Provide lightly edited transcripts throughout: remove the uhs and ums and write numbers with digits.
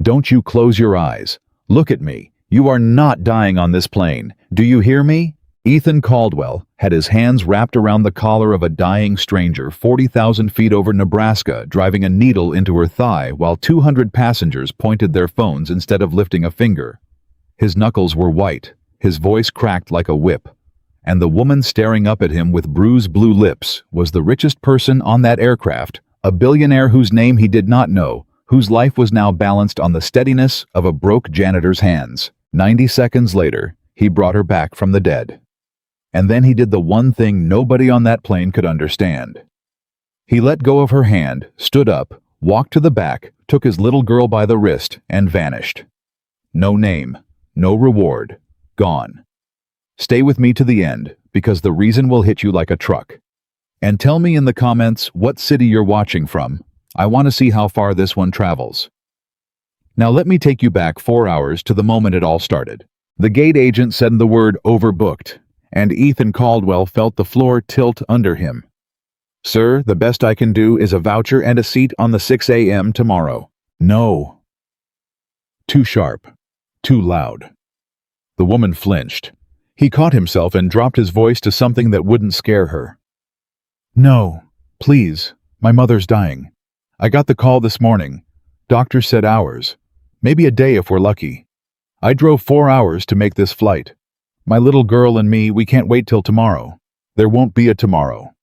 Don't you close your eyes. Look at me. You are not dying on this plane. Do you hear me? Ethan Caldwell had his hands wrapped around the collar of a dying stranger 40,000 feet over Nebraska, driving a needle into her thigh while 200 passengers pointed their phones instead of lifting a finger. His knuckles were white, his voice cracked like a whip, and the woman staring up at him with bruised blue lips was the richest person on that aircraft, a billionaire whose name he did not know, whose life was now balanced on the steadiness of a broke janitor's hands. 90 seconds later, he brought her back from the dead. And then he did the one thing nobody on that plane could understand. He let go of her hand, stood up, walked to the back, took his little girl by the wrist, and vanished. No name, no reward, gone. Stay with me to the end, because the reason will hit you like a truck. And tell me in the comments what city you're watching from. I want to see how far this one travels. Now let me take you back 4 hours to the moment it all started. The gate agent said the word overbooked, and Ethan Caldwell felt the floor tilt under him. Sir, the best I can do is a voucher and a seat on the 6 a.m. tomorrow. No. Too sharp. Too loud. The woman flinched. He caught himself and dropped his voice to something that wouldn't scare her. No, please, my mother's dying. I got the call this morning. Doctor said hours. Maybe a day if we're lucky. I drove 4 hours to make this flight. My little girl and me, we can't wait till tomorrow. There won't be a tomorrow.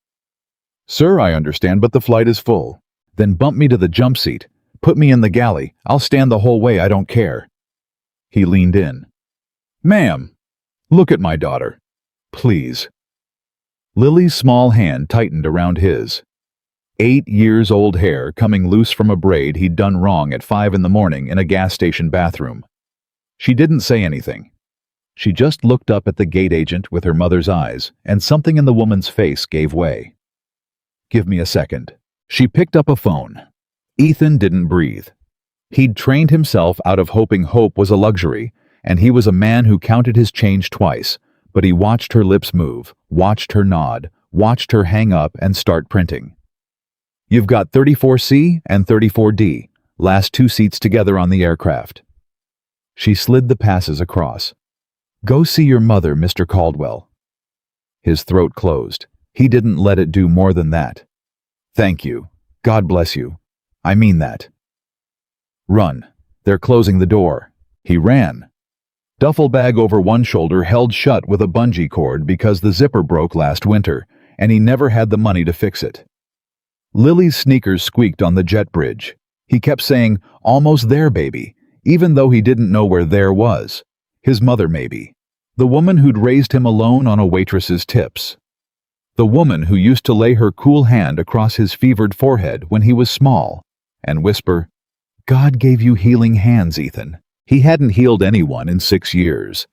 Sir, I understand, but the flight is full. Then bump me to the jump seat. Put me in the galley. I'll stand the whole way, I don't care. He leaned in. Ma'am, look at my daughter. Please. Lily's small hand tightened around his. 8 years old hair coming loose from a braid he'd done wrong at 5 in the morning in a gas station bathroom. She didn't say anything. She just looked up at the gate agent with her mother's eyes, and something in the woman's face gave way. Give me a second. She picked up a phone. Ethan didn't breathe. He'd trained himself out of hoping hope was a luxury, and he was a man who counted his change twice, but he watched her lips move, watched her nod, watched her hang up and start printing. You've got 34C and 34D, last 2 seats together on the aircraft. She slid the passes across. Go see your mother, Mr. Caldwell. His throat closed. He didn't let it do more than that. Thank you. God bless you. I mean that. Run. They're closing the door. He ran. Duffel bag over one shoulder held shut with a bungee cord because the zipper broke last winter, and he never had the money to fix it. Lily's sneakers squeaked on the jet bridge. He kept saying, almost there, baby, even though he didn't know where there was. His mother, maybe. The woman who'd raised him alone on a waitress's tips. The woman who used to lay her cool hand across his fevered forehead when he was small and whisper, God gave you healing hands, Ethan. He hadn't healed anyone in 6 years.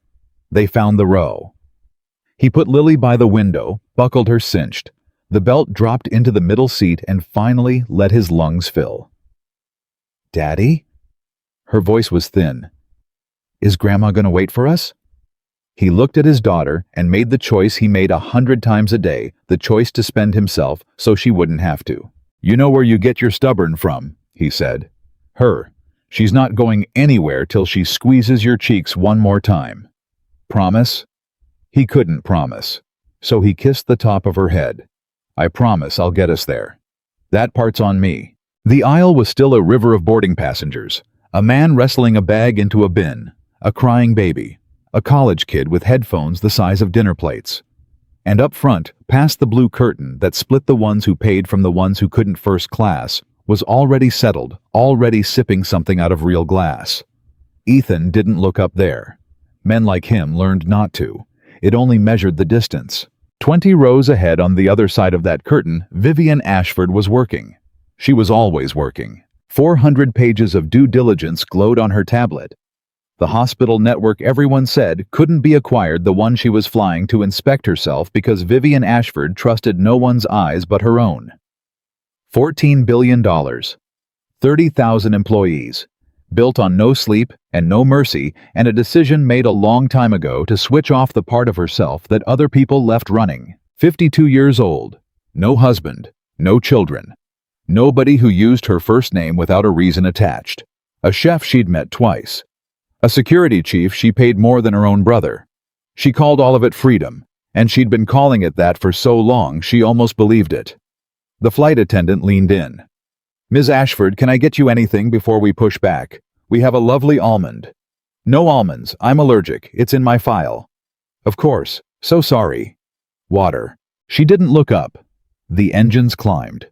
They found the row. He put Lily by the window, buckled her cinched. The belt dropped into the middle seat and finally let his lungs fill. Daddy? Her voice was thin. Is Grandma going to wait for us? He looked at his daughter and made the choice he made 100 times a day, the choice to spend himself so she wouldn't have to. You know where you get your stubborn from, he said. Her. She's not going anywhere till she squeezes your cheeks one more time. Promise? He couldn't promise. So he kissed the top of her head. I promise I'll get us there. That part's on me. The aisle was still a river of boarding passengers. A man wrestling a bag into a bin. A crying baby. A college kid with headphones the size of dinner plates. And up front, past the blue curtain that split the ones who paid from the ones who couldn't first class, was already settled, already sipping something out of real glass. Ethan didn't look up there. Men like him learned not to. It only measured the distance. 20 rows ahead on the other side of that curtain, Vivian Ashford was working. She was always working. 400 pages of due diligence glowed on her tablet. The hospital network everyone said couldn't be acquired, the one she was flying to inspect herself because Vivian Ashford trusted no one's eyes but her own. $14 billion. 30,000 employees. Built on no sleep and no mercy and a decision made a long time ago to switch off the part of herself that other people left running. 52 years old. No husband. No children. Nobody who used her first name without a reason attached. A chef she'd met twice. A security chief she paid more than her own brother. She called all of it freedom, and she'd been calling it that for so long she almost believed it. The flight attendant leaned in. "Ms. Ashford, can I get you anything before we push back? We have a lovely almond." "No almonds, I'm allergic, it's in my file." "Of course, so sorry." "Water." She didn't look up. The engines climbed.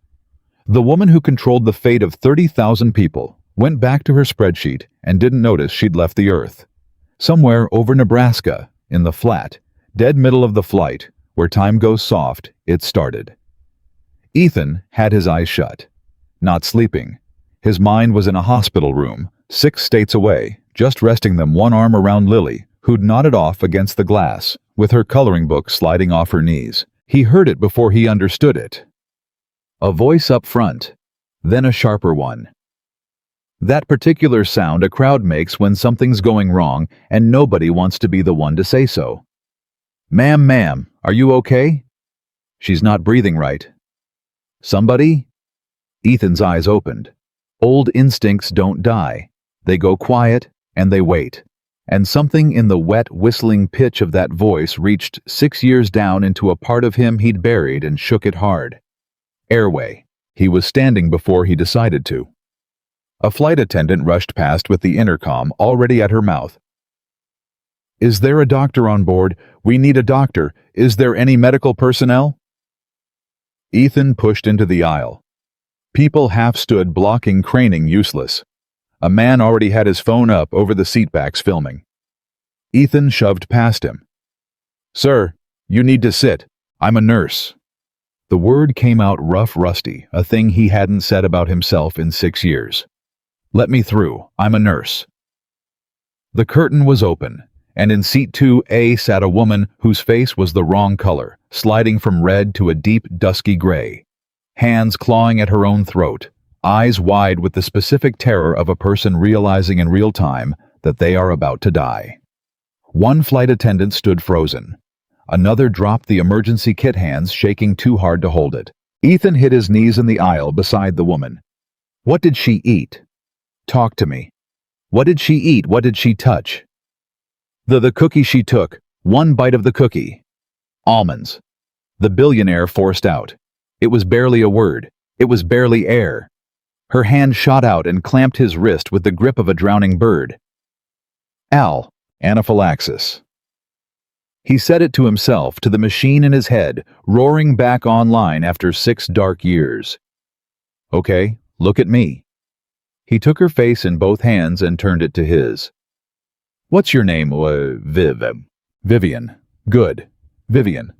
The woman who controlled the fate of 30,000 people went back to her spreadsheet and didn't notice she'd left the Earth. Somewhere over Nebraska, in the flat, dead middle of the flight, where time goes soft, it started. Ethan had his eyes shut. Not sleeping. His mind was in a hospital room, 6 states away, just resting them, one arm around Lily, who'd nodded off against the glass, with her coloring book sliding off her knees. He heard it before he understood it. A voice up front, then a sharper one. That particular sound a crowd makes when something's going wrong and nobody wants to be the one to say so. Ma'am, are you okay?" "She's not breathing right." "Somebody?" Ethan's eyes opened. Old instincts don't die. They go quiet, and they wait. And something in the wet, whistling pitch of that voice reached 6 years down into a part of him he'd buried and shook it hard. Airway. He was standing before he decided to. A flight attendant rushed past with the intercom already at her mouth. "Is there a doctor on board? We need a doctor. Is there any medical personnel?" Ethan pushed into the aisle. People half stood blocking craning useless. A man already had his phone up over the seatbacks filming. Ethan shoved past him. "Sir, you need to sit. I'm a nurse." The word came out rough, rusty, a thing he hadn't said about himself in 6 years. "Let me through. I'm a nurse." The curtain was open, and in seat 2A sat a woman whose face was the wrong color, sliding from red to a deep, dusky gray. Hands clawing at her own throat, eyes wide with the specific terror of a person realizing in real time that they are about to die. One flight attendant stood frozen. Another dropped the emergency kit, hands shaking too hard to hold it. Ethan hit his knees in the aisle beside the woman. What did she eat? Talk to me. What did she eat? What did she touch? The cookie she took. One bite of the cookie. Almonds. The billionaire forced out. It was barely a word. It was barely air. Her hand shot out and clamped his wrist with the grip of a drowning bird. Anaphylaxis. He said it to himself, to the machine in his head, roaring back online after 6 dark years. Okay, look at me. He took her face in both hands and turned it to his. What's your name? Vivian. Good. Vivian.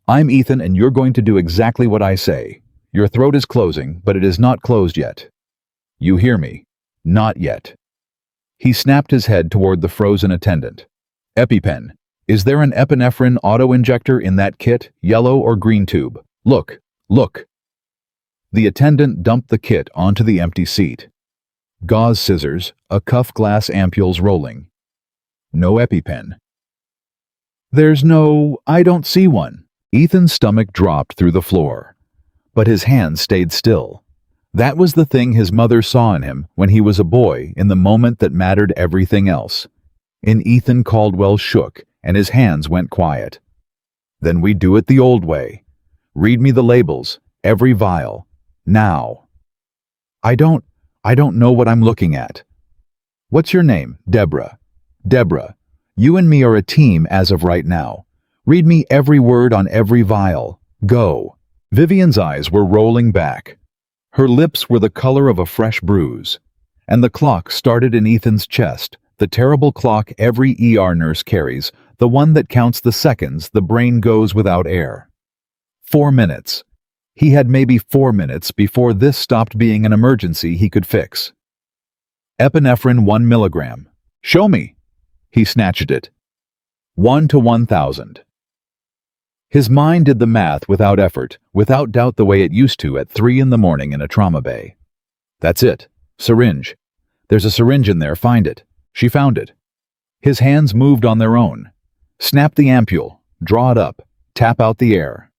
I'm Ethan, and you're going to do exactly what I say. Your throat is closing, but it is not closed yet. You hear me? Not yet. He snapped his head toward the frozen attendant. EpiPen. Is there an epinephrine auto-injector in that kit, yellow or green tube? Look. The attendant dumped the kit onto the empty seat. Gauze scissors, a cuff glass ampules rolling. No EpiPen. I don't see one. Ethan's stomach dropped through the floor. But his hands stayed still. That was the thing his mother saw in him when he was a boy, in the moment that mattered everything else. And Ethan Caldwell shook, and his hands went quiet. Then we do it the old way. Read me the labels, every vial. Now. I don't know what I'm looking at. What's your name? Deborah. Deborah, you and me are a team as of right now. Read me every word on every vial. Go. Vivian's eyes were rolling back. Her lips were the color of a fresh bruise. And the clock started in Ethan's chest, the terrible clock every ER nurse carries, the one that counts the seconds the brain goes without air. 4 minutes. He had maybe 4 minutes before this stopped being an emergency he could fix. Epinephrine 1 milligram. Show me. He snatched it. 1 to 1,000. His mind did the math without effort, without doubt, the way it used to at 3 in the morning in a trauma bay. That's it. Syringe. There's a syringe in there, find it. She found it. His hands moved on their own. Snap the ampule, draw it up, tap out the air.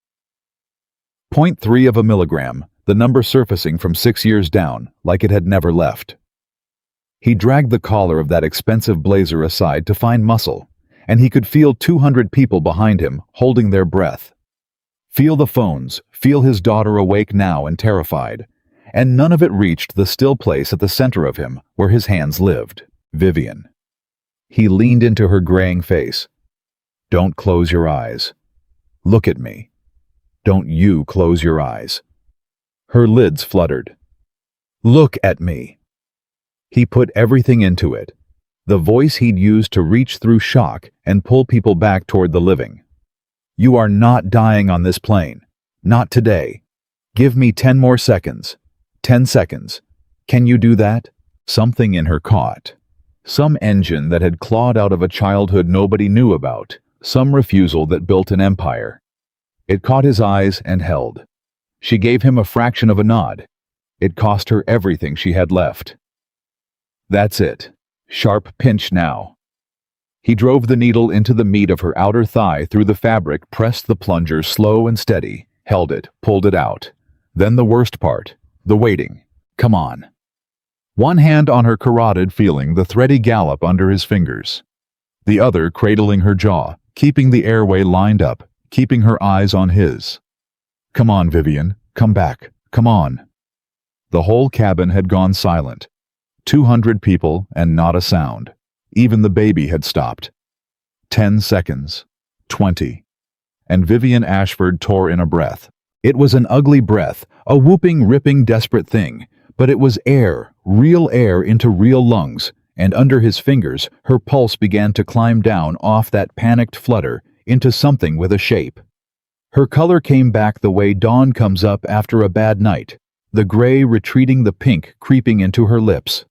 0.3 of a milligram, the number surfacing from 6 years down, like it had never left. He dragged the collar of that expensive blazer aside to find muscle, and he could feel 200 people behind him holding their breath. Feel the phones, feel his daughter awake now and terrified. And none of it reached the still place at the center of him where his hands lived, Vivian. He leaned into her graying face. Don't close your eyes. Look at me. Don't you close your eyes. Her lids fluttered. Look at me. He put everything into it, the voice he'd used to reach through shock and pull people back toward the living. You are not dying on this plane. Not today. Give me 10 more seconds. 10 seconds. Can you do that? Something in her caught. Some engine that had clawed out of a childhood nobody knew about. Some refusal that built an empire. It caught his eyes and held. She gave him a fraction of a nod. It cost her everything she had left. That's it. Sharp pinch now. He drove the needle into the meat of her outer thigh through the fabric, pressed the plunger slow and steady, held it, pulled it out. Then the worst part, the waiting. Come on. One hand on her carotid, feeling the thready gallop under his fingers. The other cradling her jaw, keeping the airway lined up, keeping her eyes on his. Come on, Vivian. Come back. Come on. The whole cabin had gone silent. 200 people and not a sound. Even the baby had stopped. 10 seconds. 20. And Vivian Ashford tore in a breath. It was an ugly breath, a whooping, ripping, desperate thing. But it was air, real air into real lungs, and under his fingers, her pulse began to climb down off that panicked flutter into something with a shape. Her color came back the way dawn comes up after a bad night, the gray retreating, the pink creeping into her lips.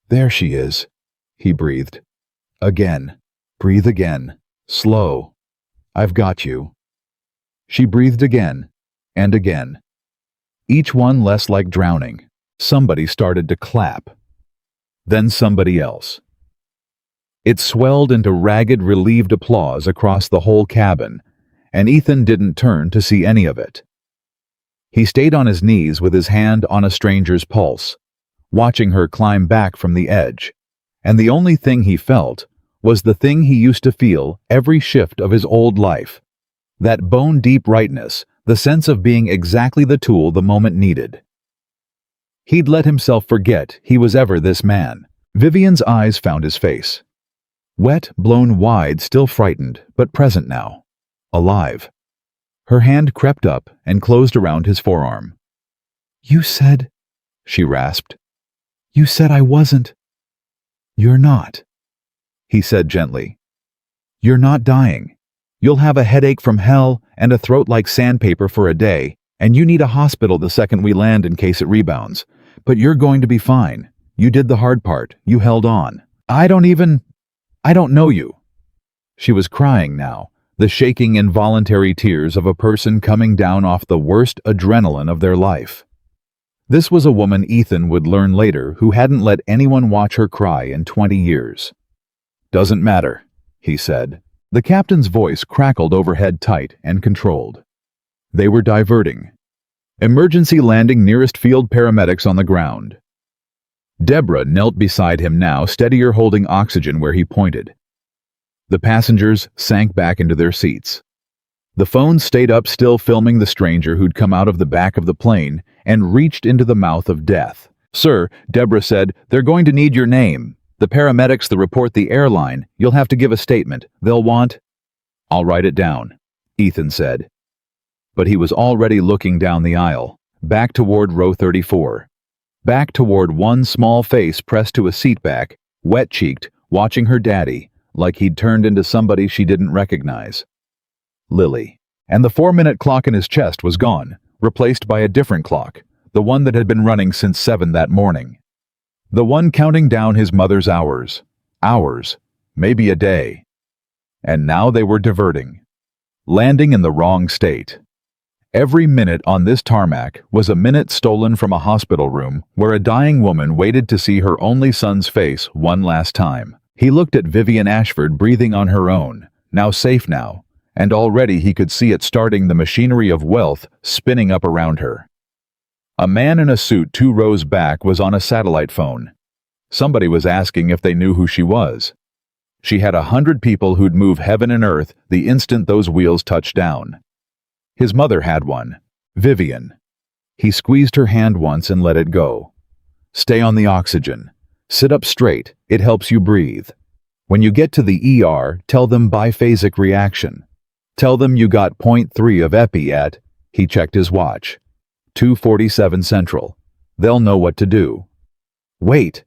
There she is, he breathed. Again. Breathe again. Slow. I've got you. She breathed again, and again. Each one less like drowning. Somebody started to clap. Then somebody else. It swelled into ragged, relieved applause across the whole cabin, and Ethan didn't turn to see any of it. He stayed on his knees with his hand on a stranger's pulse, watching her climb back from the edge, and the only thing he felt was the thing he used to feel every shift of his old life, that bone-deep rightness, the sense of being exactly the tool the moment needed. He'd let himself forget he was ever this man. Vivian's eyes found his face. Wet, blown wide, still frightened, but present now. Alive. Her hand crept up and closed around his forearm. You said, she rasped. You said I wasn't. You're not, he said gently. You're not dying. You'll have a headache from hell and a throat like sandpaper for a day, and you need a hospital the second we land in case it rebounds. But you're going to be fine. You did the hard part. You held on. I don't know you. She was crying now, the shaking involuntary tears of a person coming down off the worst adrenaline of their life. This was a woman Ethan would learn later who hadn't let anyone watch her cry in 20 years. Doesn't matter, he said. The captain's voice crackled overhead tight and controlled. They were diverting. Emergency landing, nearest field paramedics on the ground. Deborah knelt beside him now, steadier, holding oxygen where he pointed. The passengers sank back into their seats. The phone stayed up, still filming the stranger who'd come out of the back of the plane and reached into the mouth of death. Sir, Deborah said, they're going to need your name. The paramedics that report the airline, you'll have to give a statement. They'll want... I'll write it down, Ethan said. But he was already looking down the aisle, back toward row 34. Back toward one small face pressed to a seat back, wet-cheeked, watching her daddy, like he'd turned into somebody she didn't recognize. Lily. And the 4-minute clock in his chest was gone, replaced by a different clock, the one that had been running since 7 that morning. The one counting down his mother's hours. Hours. Maybe a day. And now they were diverting. Landing in the wrong state. Every minute on this tarmac was a minute stolen from a hospital room where a dying woman waited to see her only son's face one last time. He looked at Vivian Ashford breathing on her own, now safe now, and already he could see it starting, the machinery of wealth spinning up around her. A man in a suit 2 rows back was on a satellite phone. Somebody was asking if they knew who she was. She had 100 people who'd move heaven and earth the instant those wheels touched down. His mother had one, Vivian. He squeezed her hand once and let it go. Stay on the oxygen. Sit up straight, it helps you breathe. When you get to the ER, tell them biphasic reaction. Tell them you got .3 of epi at, he checked his watch, 2:47 Central. They'll know what to do. Wait.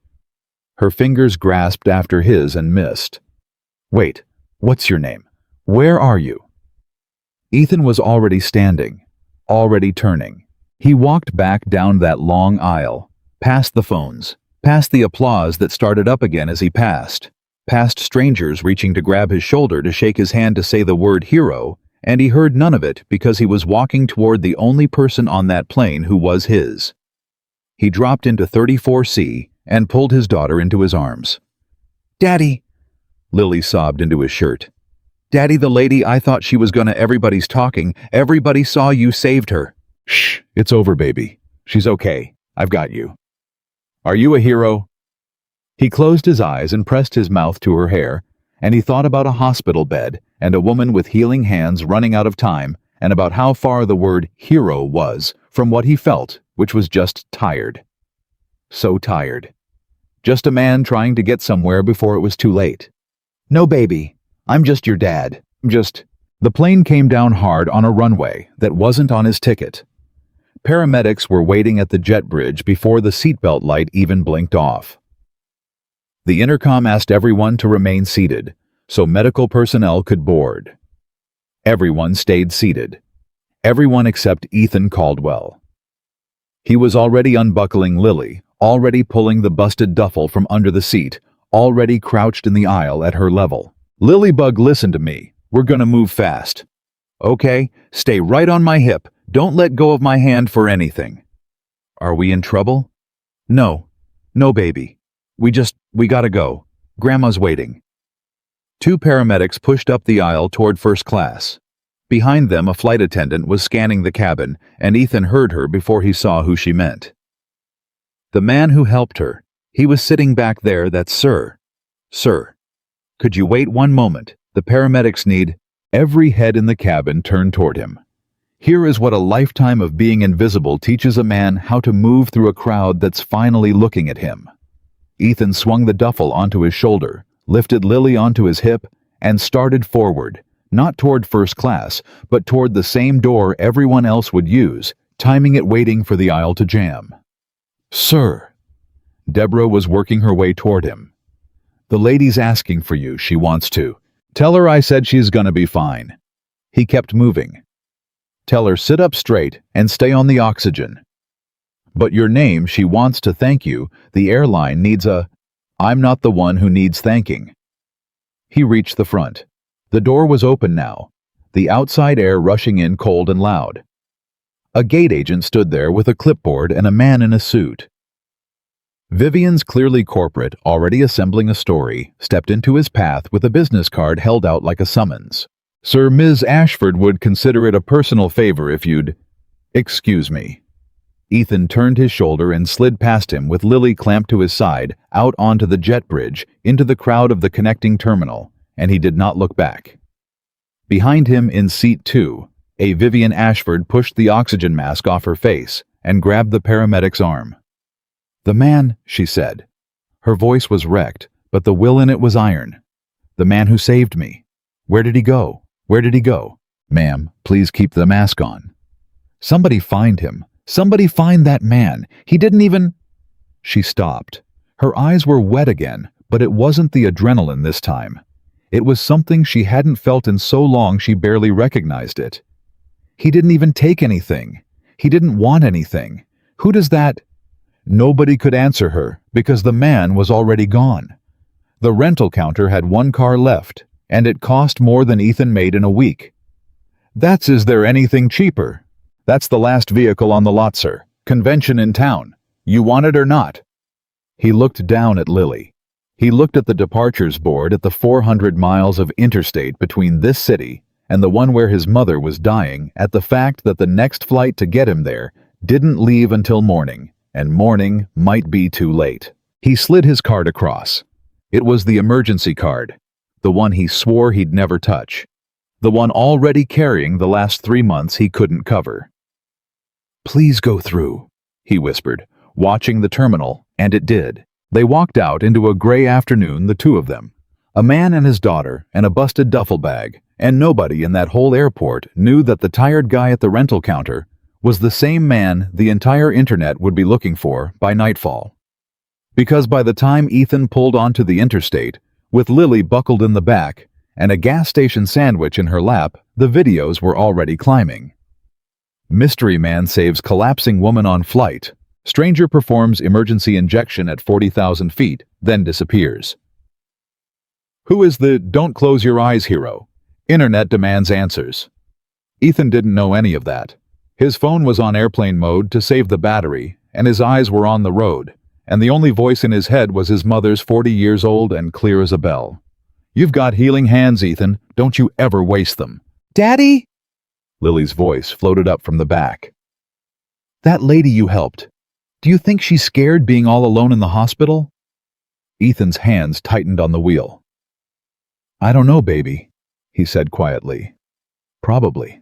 Her fingers grasped after his and missed. Wait, what's your name? Where are you? Ethan was already standing, already turning. He walked back down that long aisle, past the phones, past the applause that started up again as he passed, past strangers reaching to grab his shoulder to shake his hand to say the word hero, and he heard none of it because he was walking toward the only person on that plane who was his. He dropped into 34C and pulled his daughter into his arms. "Daddy," Lily sobbed into his shirt. "Daddy, the lady I thought she was gonna everybody's talking. Everybody saw you saved her." "Shh, it's over, baby. She's okay. I've got you." "Are you a hero?" He closed his eyes and pressed his mouth to her hair, and he thought about a hospital bed and a woman with healing hands running out of time, and about how far the word hero was from what he felt, which was just tired. So tired. Just a man trying to get somewhere before it was too late. "No, baby. I'm just your dad. The plane came down hard on a runway that wasn't on his ticket. Paramedics were waiting at the jet bridge before the seatbelt light even blinked off. The intercom asked everyone to remain seated, so medical personnel could board. Everyone stayed seated. Everyone except Ethan Caldwell. He was already unbuckling Lily, already pulling the busted duffel from under the seat, already crouched in the aisle at her level. "Lilybug, listen to me. We're gonna move fast. Okay, stay right on my hip. Don't let go of my hand for anything." "Are we in trouble?" No, baby. We gotta go. Grandma's waiting." Two paramedics pushed up the aisle toward first class. Behind them, a flight attendant was scanning the cabin, and Ethan heard her before he saw who she meant. The man who helped her. He was sitting back there, that's Sir. "Sir, could you wait one moment? The paramedics need..." Every head in the cabin turned toward him. Here is what a lifetime of being invisible teaches a man how to move through a crowd that's finally looking at him. Ethan swung the duffel onto his shoulder, lifted Lily onto his hip, and started forward, not toward first class, but toward the same door everyone else would use, timing it waiting for the aisle to jam. "Sir." Deborah was working her way toward him. "The lady's asking for you, she wants to. Tell her I said she's gonna be fine." He kept moving. "Tell her sit up straight and stay on the oxygen. But your name, she wants to thank you. The airline needs a..." "I'm not the one who needs thanking." He reached the front. The door was open now, the outside air rushing in cold and loud. A gate agent stood there with a clipboard and a man in a suit. Vivian's clearly corporate, already assembling a story, stepped into his path with a business card held out like a summons. "Sir, Ms. Ashford would consider it a personal favor if you'd..." "Excuse me." Ethan turned his shoulder and slid past him with Lily clamped to his side, out onto the jet bridge, into the crowd of the connecting terminal, and he did not look back. Behind him in seat 2, a Vivian Ashford pushed the oxygen mask off her face and grabbed the paramedic's arm. "The man," she said. Her voice was wrecked, but the will in it was iron. "The man who saved me. Where did he go? Where did he go? Ma'am, please keep the mask on. Somebody find him. Somebody find that man. He didn't even..." She stopped. Her eyes were wet again, but it wasn't the adrenaline this time. It was something she hadn't felt in so long she barely recognized it. He didn't even take anything. He didn't want anything. Who does that? Nobody could answer her because the man was already gone. The rental counter had one car left, and it cost more than Ethan made in a week. "That's is there anything cheaper? That's the last vehicle on the lot, sir. Convention in town. You want it or not?" He looked down at Lily. He looked at the departures board at the 400 miles of interstate between this city and the one where his mother was dying, at the fact that the next flight to get him there didn't leave until morning, and morning might be too late. He slid his card across. It was the emergency card, the one he swore he'd never touch, the one already carrying the last 3 months he couldn't cover. "Please go through," he whispered, watching the terminal, and it did. They walked out into a gray afternoon, the two of them, a man and his daughter and a busted duffel bag, and nobody in that whole airport knew that the tired guy at the rental counter was the same man the entire internet would be looking for by nightfall. Because by the time Ethan pulled onto the interstate, with Lily buckled in the back and a gas station sandwich in her lap, the videos were already climbing. Mystery man saves collapsing woman on flight. Stranger performs emergency injection at 40,000 feet, then disappears. Who is the "don't close your eyes" hero? Internet demands answers. Ethan didn't know any of that. His phone was on airplane mode to save the battery, and his eyes were on the road, and the only voice in his head was his mother's, 40 years old and clear as a bell. "You've got healing hands, Ethan. Don't you ever waste them." "Daddy?" Lily's voice floated up from the back. "That lady you helped. Do you think she's scared being all alone in the hospital?" Ethan's hands tightened on the wheel. "I don't know, baby," he said quietly. "Probably.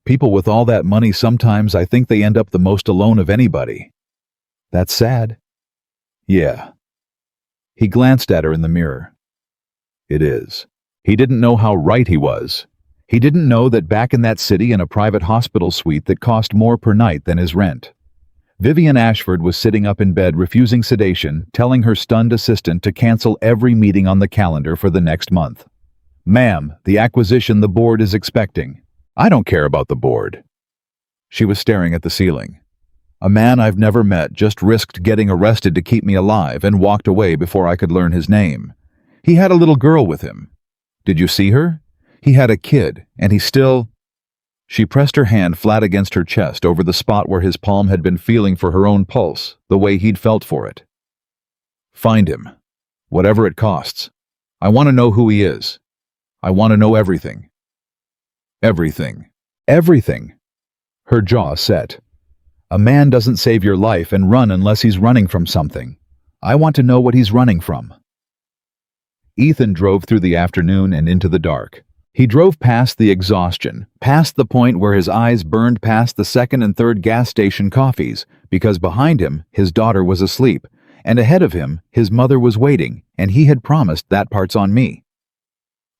People with all that money, sometimes I think they end up the most alone of anybody. That's sad." "Yeah." He glanced at her in the mirror. "It is." He didn't know how right he was. He didn't know that back in that city in a private hospital suite that cost more per night than his rent, Vivian Ashford was sitting up in bed refusing sedation, telling her stunned assistant to cancel every meeting on the calendar for the next month. "Ma'am, the acquisition the board is expecting." "I don't care about the board." She was staring at the ceiling. "A man I've never met just risked getting arrested to keep me alive and walked away before I could learn his name. He had a little girl with him. Did you see her? He had a kid, and he still—" She pressed her hand flat against her chest over the spot where his palm had been feeling for her own pulse, the way he'd felt for it. "Find him. Whatever it costs. I want to know who he is. I want to know everything." "Everything. Everything." Her jaw set. "A man doesn't save your life and run unless he's running from something. I want to know what he's running from." Ethan drove through the afternoon and into the dark. He drove past the exhaustion, past the point where his eyes burned past the second and third gas station coffees, because behind him, his daughter was asleep, and ahead of him, his mother was waiting, and he had promised "that part's on me."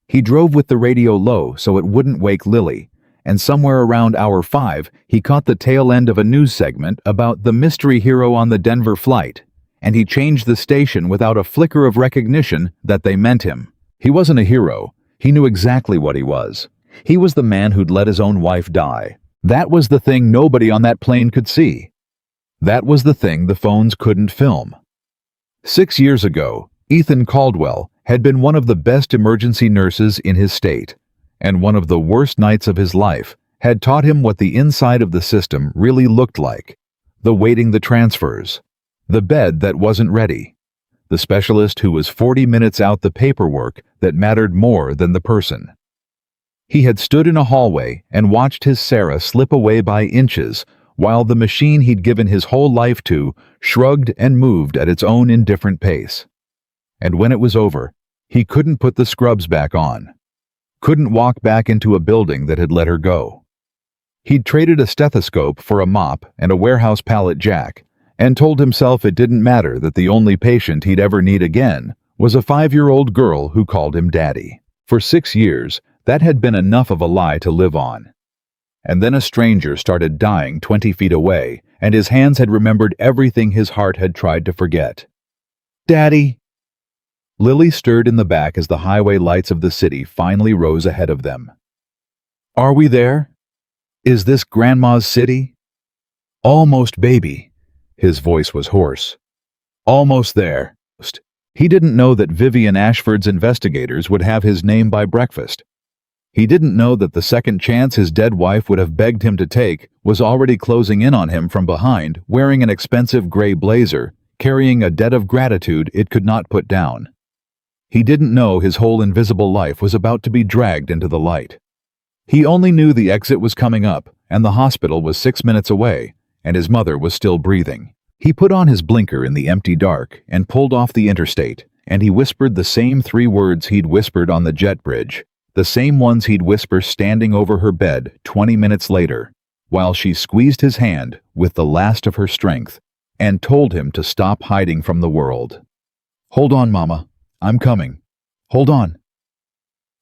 He drove with the radio low so it wouldn't wake Lily, and somewhere around hour 5, he caught the tail end of a news segment about the mystery hero on the Denver flight, and he changed the station without a flicker of recognition that they meant him. He wasn't a hero. He knew exactly what he was. He was the man who'd let his own wife die. That was the thing nobody on that plane could see. That was the thing the phones couldn't film. 6 years ago, Ethan Caldwell had been one of the best emergency nurses in his state, and one of the worst nights of his life had taught him what the inside of the system really looked like. The waiting, the transfers, the bed that wasn't ready, the specialist who was 40 minutes out, the paperwork that mattered more than the person. He had stood in a hallway and watched his Sarah slip away by inches, while the machine he'd given his whole life to shrugged and moved at its own indifferent pace. And when it was over, he couldn't put the scrubs back on, couldn't walk back into a building that had let her go. He'd traded a stethoscope for a mop and a warehouse pallet jack, and told himself it didn't matter that the only patient he'd ever need again was a 5-year-old girl who called him daddy. For 6 years, that had been enough of a lie to live on. And then a stranger started dying 20 feet away, and his hands had remembered everything his heart had tried to forget. "Daddy!" Lily stirred in the back as the highway lights of the city finally rose ahead of them. "Are we there? Is this Grandma's city?" "Almost, baby." His voice was hoarse. "Almost there." He didn't know that Vivian Ashford's investigators would have his name by breakfast. He didn't know that the second chance his dead wife would have begged him to take was already closing in on him from behind, wearing an expensive gray blazer, carrying a debt of gratitude it could not put down. He didn't know his whole invisible life was about to be dragged into the light. He only knew the exit was coming up, and the hospital was 6 minutes away, and his mother was still breathing. He put on his blinker in the empty dark and pulled off the interstate, and he whispered the same 3 words he'd whispered on the jet bridge, the same ones he'd whisper standing over her bed 20 minutes later, while she squeezed his hand with the last of her strength and told him to stop hiding from the world. "Hold on, Mama. I'm coming. Hold on."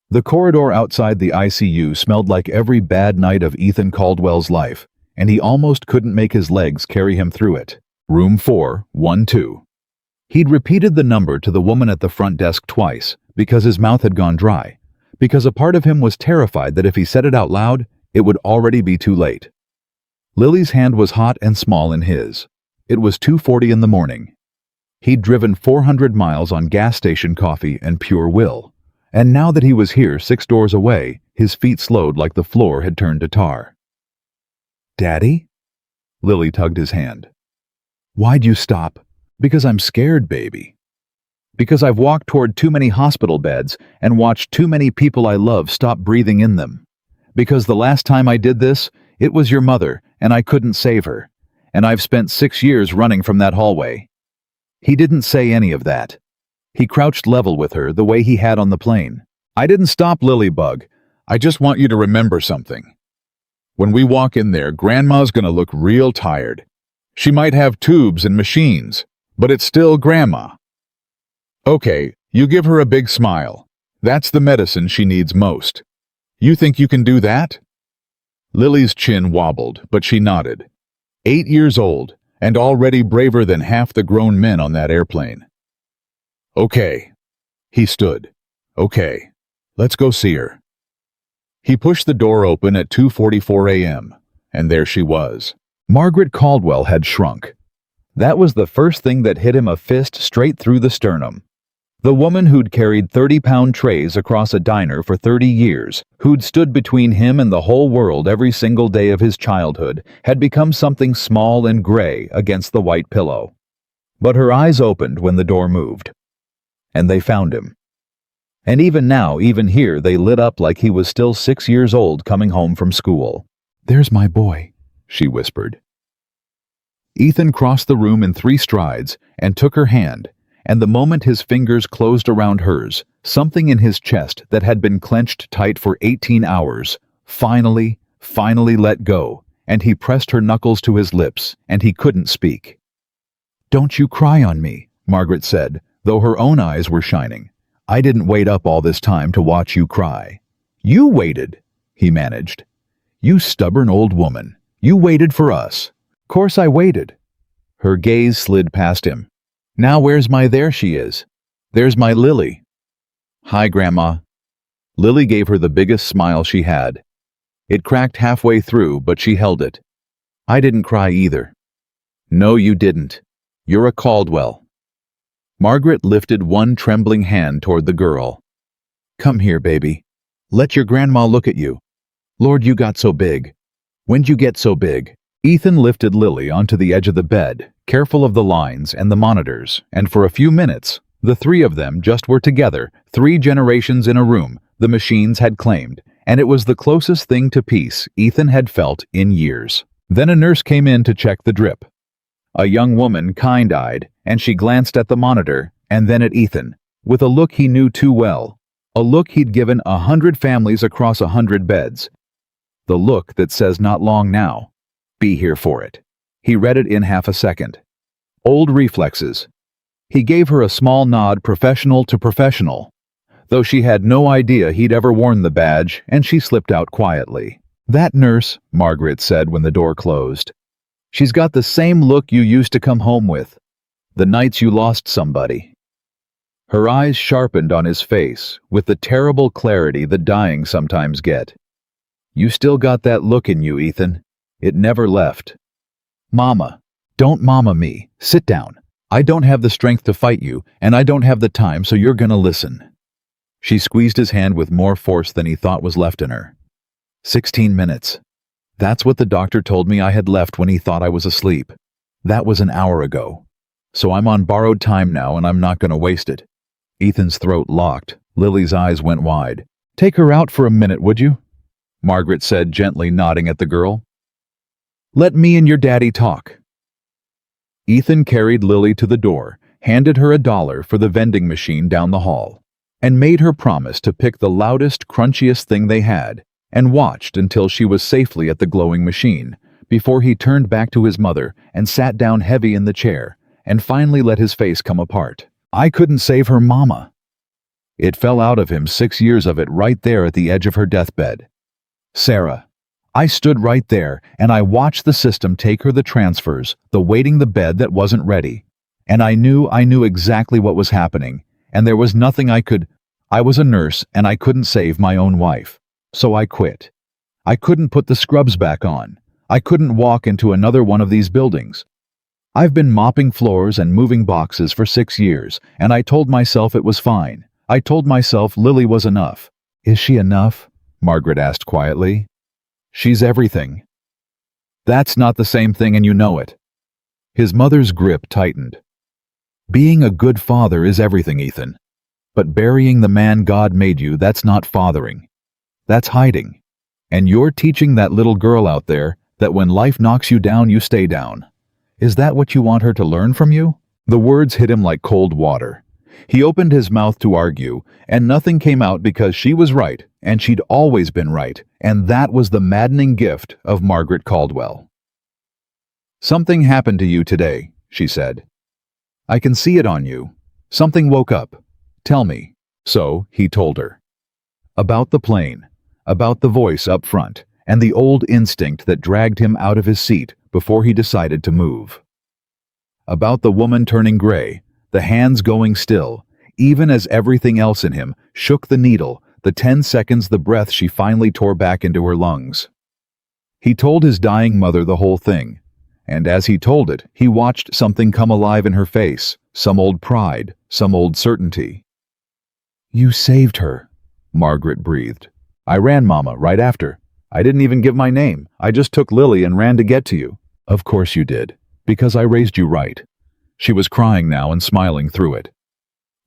The corridor outside the ICU smelled like every bad night of Ethan Caldwell's life, and he almost couldn't make his legs carry him through it. Room 412. He'd repeated the number to the woman at the front desk twice because his mouth had gone dry, because a part of him was terrified that if he said it out loud, it would already be too late. Lily's hand was hot and small in his. It was 2:40 in the morning. He'd driven 400 miles on gas station coffee and pure will, and now that he was here 6 doors away, his feet slowed like the floor had turned to tar. "Daddy?" Lily tugged his hand. "Why'd you stop?" "Because I'm scared, baby. Because I've walked toward too many hospital beds and watched too many people I love stop breathing in them. Because the last time I did this, it was your mother, and I couldn't save her. And I've spent 6 years running from that hallway." He didn't say any of that. He crouched level with her the way he had on the plane. "I didn't stop, Lilybug. I just want you to remember something. When we walk in there, Grandma's gonna look real tired. She might have tubes and machines, but it's still Grandma. Okay, you give her a big smile. That's the medicine she needs most. You think you can do that?" Lily's chin wobbled, but she nodded. 8 years old, and already braver than half the grown men on that airplane. "Okay." He stood. "Okay, let's go see her." He pushed the door open at 2:44 a.m., and there she was. Margaret Caldwell had shrunk. That was the first thing that hit him, a fist straight through the sternum. The woman who'd carried 30-pound trays across a diner for 30 years, who'd stood between him and the whole world every single day of his childhood, had become something small and gray against the white pillow. But her eyes opened when the door moved. And they found him. And even now, even here, they lit up like he was still 6 years old coming home from school. "There's my boy," she whispered. Ethan crossed the room in 3 strides and took her hand, and the moment his fingers closed around hers, something in his chest that had been clenched tight for 18 hours, finally let go, and he pressed her knuckles to his lips, and he couldn't speak. "Don't you cry on me," Margaret said, though her own eyes were shining. "I didn't wait up all this time to watch you cry." "You waited," he managed. "You stubborn old woman. You waited for us." "Course I waited." Her gaze slid past him. "Now where's my there she is? There's my Lily." "Hi, Grandma." Lily gave her the biggest smile she had. It cracked halfway through, but she held it. "I didn't cry either." "No, you didn't. You're a Caldwell." Margaret lifted one trembling hand toward the girl. "Come here, baby. Let your grandma look at you. Lord, you got so big. When'd you get so big?" Ethan lifted Lily onto the edge of the bed, careful of the lines and the monitors, and for a few minutes, the 3 of them just were together, 3 generations in a room the machines had claimed, and it was the closest thing to peace Ethan had felt in years. Then a nurse came in to check the drip. A young woman, kind-eyed, and she glanced at the monitor and then at Ethan, with a look he knew too well, a look he'd given 100 families across 100 beds. The look that says not long now. Be here for it. He read it in half a second. Old reflexes. He gave her a small nod, professional to professional, though she had no idea he'd ever worn the badge, and she slipped out quietly. "That nurse," Margaret said when the door closed. "She's got the same look you used to come home with, the nights you lost somebody." Her eyes sharpened on his face with the terrible clarity the dying sometimes get. "You still got that look in you, Ethan. It never left." "Mama, don't mama me. Sit down. I don't have the strength to fight you, and I don't have the time, so you're gonna listen." She squeezed his hand with more force than he thought was left in her. 16 minutes. That's what the doctor told me I had left when he thought I was asleep. That was an hour ago. So I'm on borrowed time now, and I'm not gonna waste it. Ethan's throat locked. Lily's eyes went wide. "Take her out for a minute, would you?" Margaret said, gently nodding at the girl. "Let me and your daddy talk." Ethan carried Lily to the door, handed her $1 for the vending machine down the hall, and made her promise to pick the loudest, crunchiest thing they had, and watched until she was safely at the glowing machine, before he turned back to his mother and sat down heavy in the chair, and finally let his face come apart. "I couldn't save her, Mama." It fell out of him, 6 years of it right there at the edge of her deathbed. "Sarah, I stood right there, and I watched the system take her the transfers, the waiting the bed that wasn't ready. And I knew exactly what was happening, and there was nothing I could. I was a nurse, and I couldn't save my own wife. So I quit. I couldn't put the scrubs back on. I couldn't walk into another one of these buildings. I've been mopping floors and moving boxes for 6 years, and I told myself it was fine. I told myself Lily was enough." "Is she enough?" Margaret asked quietly. "She's everything." "That's not the same thing, and you know it." His mother's grip tightened. "Being a good father is everything, Ethan. But burying the man God made you, that's not fathering. That's hiding. And you're teaching that little girl out there that when life knocks you down, you stay down. Is that what you want her to learn from you?" The words hit him like cold water. He opened his mouth to argue, and nothing came out because she was right, and she'd always been right, and that was the maddening gift of Margaret Caldwell. "Something happened to you today," she said. "I can see it on you. Something woke up. Tell me." So he told her. About the plane, about the voice up front, and the old instinct that dragged him out of his seat before he decided to move. About the woman turning gray, the hands going still, even as everything else in him shook the needle, the 10 seconds the breath she finally tore back into her lungs. He told his dying mother the whole thing, and as he told it, he watched something come alive in her face, some old pride, some old certainty. "You saved her," Margaret breathed. "I ran, Mama, right after. I didn't even give my name. I just took Lily and ran to get to you." "Of course you did, because I raised you right." She was crying now and smiling through it.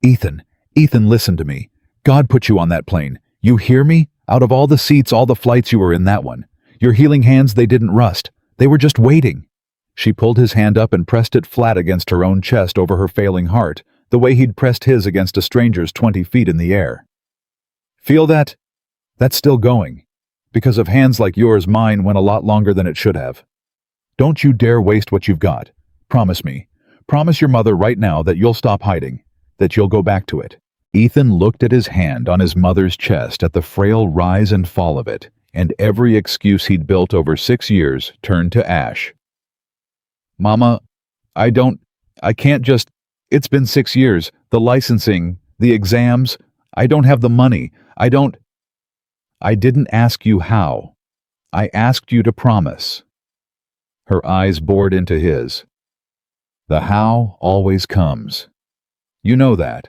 Ethan, listen to me. God put you on that plane. You hear me? Out of all the seats, all the flights, you were in that one. Your healing hands, they didn't rust. They were just waiting." She pulled his hand up and pressed it flat against her own chest over her failing heart, the way he'd pressed his against a stranger's 20 feet in the air. "Feel that? That's still going. Because of hands like yours, mine went a lot longer than it should have. Don't you dare waste what you've got. Promise me. Promise your mother right now that you'll stop hiding, that you'll go back to it." Ethan looked at his hand on his mother's chest, at the frail rise and fall of it, and every excuse he'd built over 6 years turned to ash. "Mama, I can't just, it's been 6 years, the licensing, the exams, I don't have the money, I didn't ask you how. I asked you to promise." Her eyes bored into his. "The how always comes. You know that.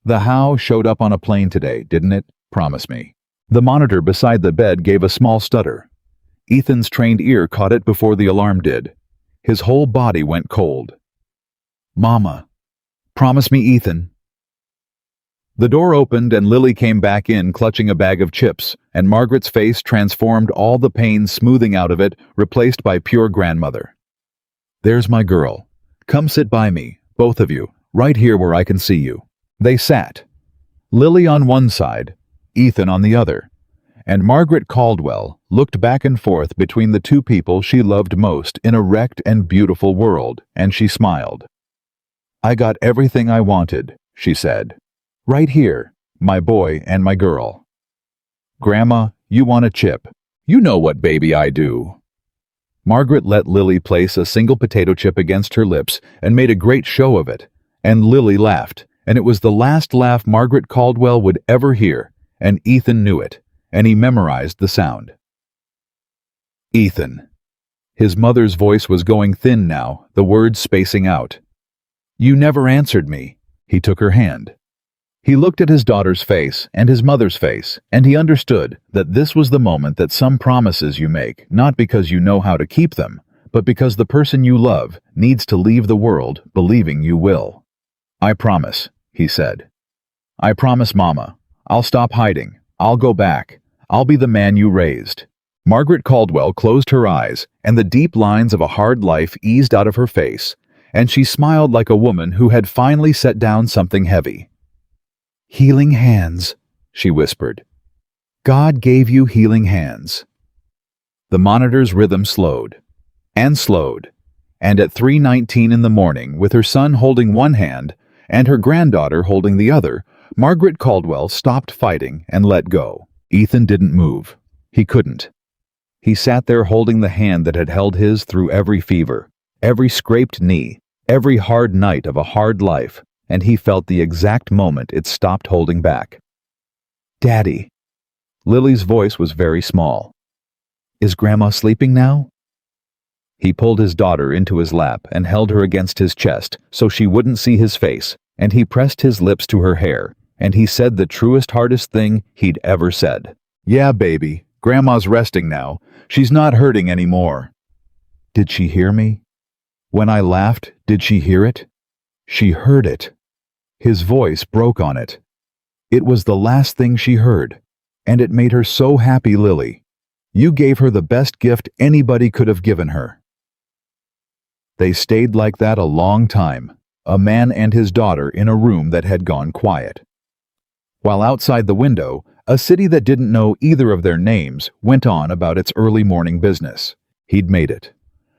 The how showed up on a plane today, didn't it? Promise me." The monitor beside the bed gave a small stutter. Ethan's trained ear caught it before the alarm did. His whole body went cold. "Mama, promise me, Ethan." The door opened and Lily came back in clutching a bag of chips, and Margaret's face transformed, all the pain smoothing out of it, replaced by pure grandmother. "There's my girl. Come sit by me, both of you, right here where I can see you." They sat, Lily on one side, Ethan on the other, and Margaret Caldwell looked back and forth between the two people she loved most in a wrecked and beautiful world, and she smiled. "I got everything I wanted," she said. "Right here, my boy and my girl. Grandma, you want a chip? You know what, baby, I do." Margaret let Lily place a single potato chip against her lips and made a great show of it, and Lily laughed, and it was the last laugh Margaret Caldwell would ever hear, and Ethan knew it, and he memorized the sound. "Ethan." His mother's voice was going thin now, the words spacing out. "You never answered me." He took her hand. He looked at his daughter's face and his mother's face, and he understood that this was the moment that some promises you make, not because you know how to keep them, but because the person you love needs to leave the world believing you will. "I promise," he said. "I promise, Mama. I'll stop hiding. I'll go back. I'll be the man you raised." Margaret Caldwell closed her eyes, and the deep lines of a hard life eased out of her face, and she smiled like a woman who had finally set down something heavy. "Healing hands," she whispered. "God gave you healing hands." The monitor's rhythm slowed, and at 3:19 in the morning, with her son holding one hand and her granddaughter holding the other, Margaret Caldwell stopped fighting and let go. Ethan didn't move. He couldn't. He sat there holding the hand that had held his through every fever, every scraped knee, every hard night of a hard life, and he felt the exact moment it stopped holding back. "Daddy." Lily's voice was very small. "Is Grandma sleeping now?" He pulled his daughter into his lap and held her against his chest so she wouldn't see his face, and he pressed his lips to her hair, and he said the truest, hardest thing he'd ever said. "Yeah, baby, Grandma's resting now. She's not hurting anymore." Did she hear me? When I laughed, did she hear it? She heard it. His voice broke on it. It was the last thing she heard, and it made her so happy. "Lily, you gave her the best gift anybody could have given her." They stayed like that a long time, a man and his daughter in a room that had gone quiet. While outside the window, a city that didn't know either of their names went on about its early morning business. He'd made it.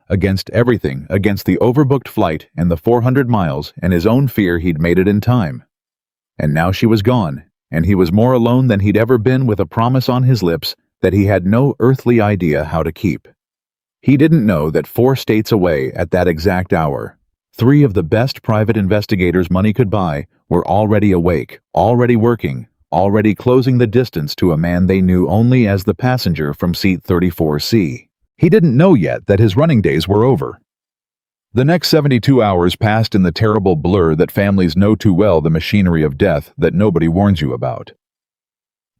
Against everything, against the overbooked flight and the 400 miles and his own fear, he'd made it in time. And now she was gone, and he was more alone than he'd ever been, with a promise on his lips that he had no earthly idea how to keep. He didn't know that 4 states away at that exact hour, 3 of the best private investigators money could buy were already awake, already working, already closing the distance to a man they knew only as the passenger from seat 34C. He didn't know yet that his running days were over. The next 72 hours passed in the terrible blur that families know too well, the machinery of death that nobody warns you about.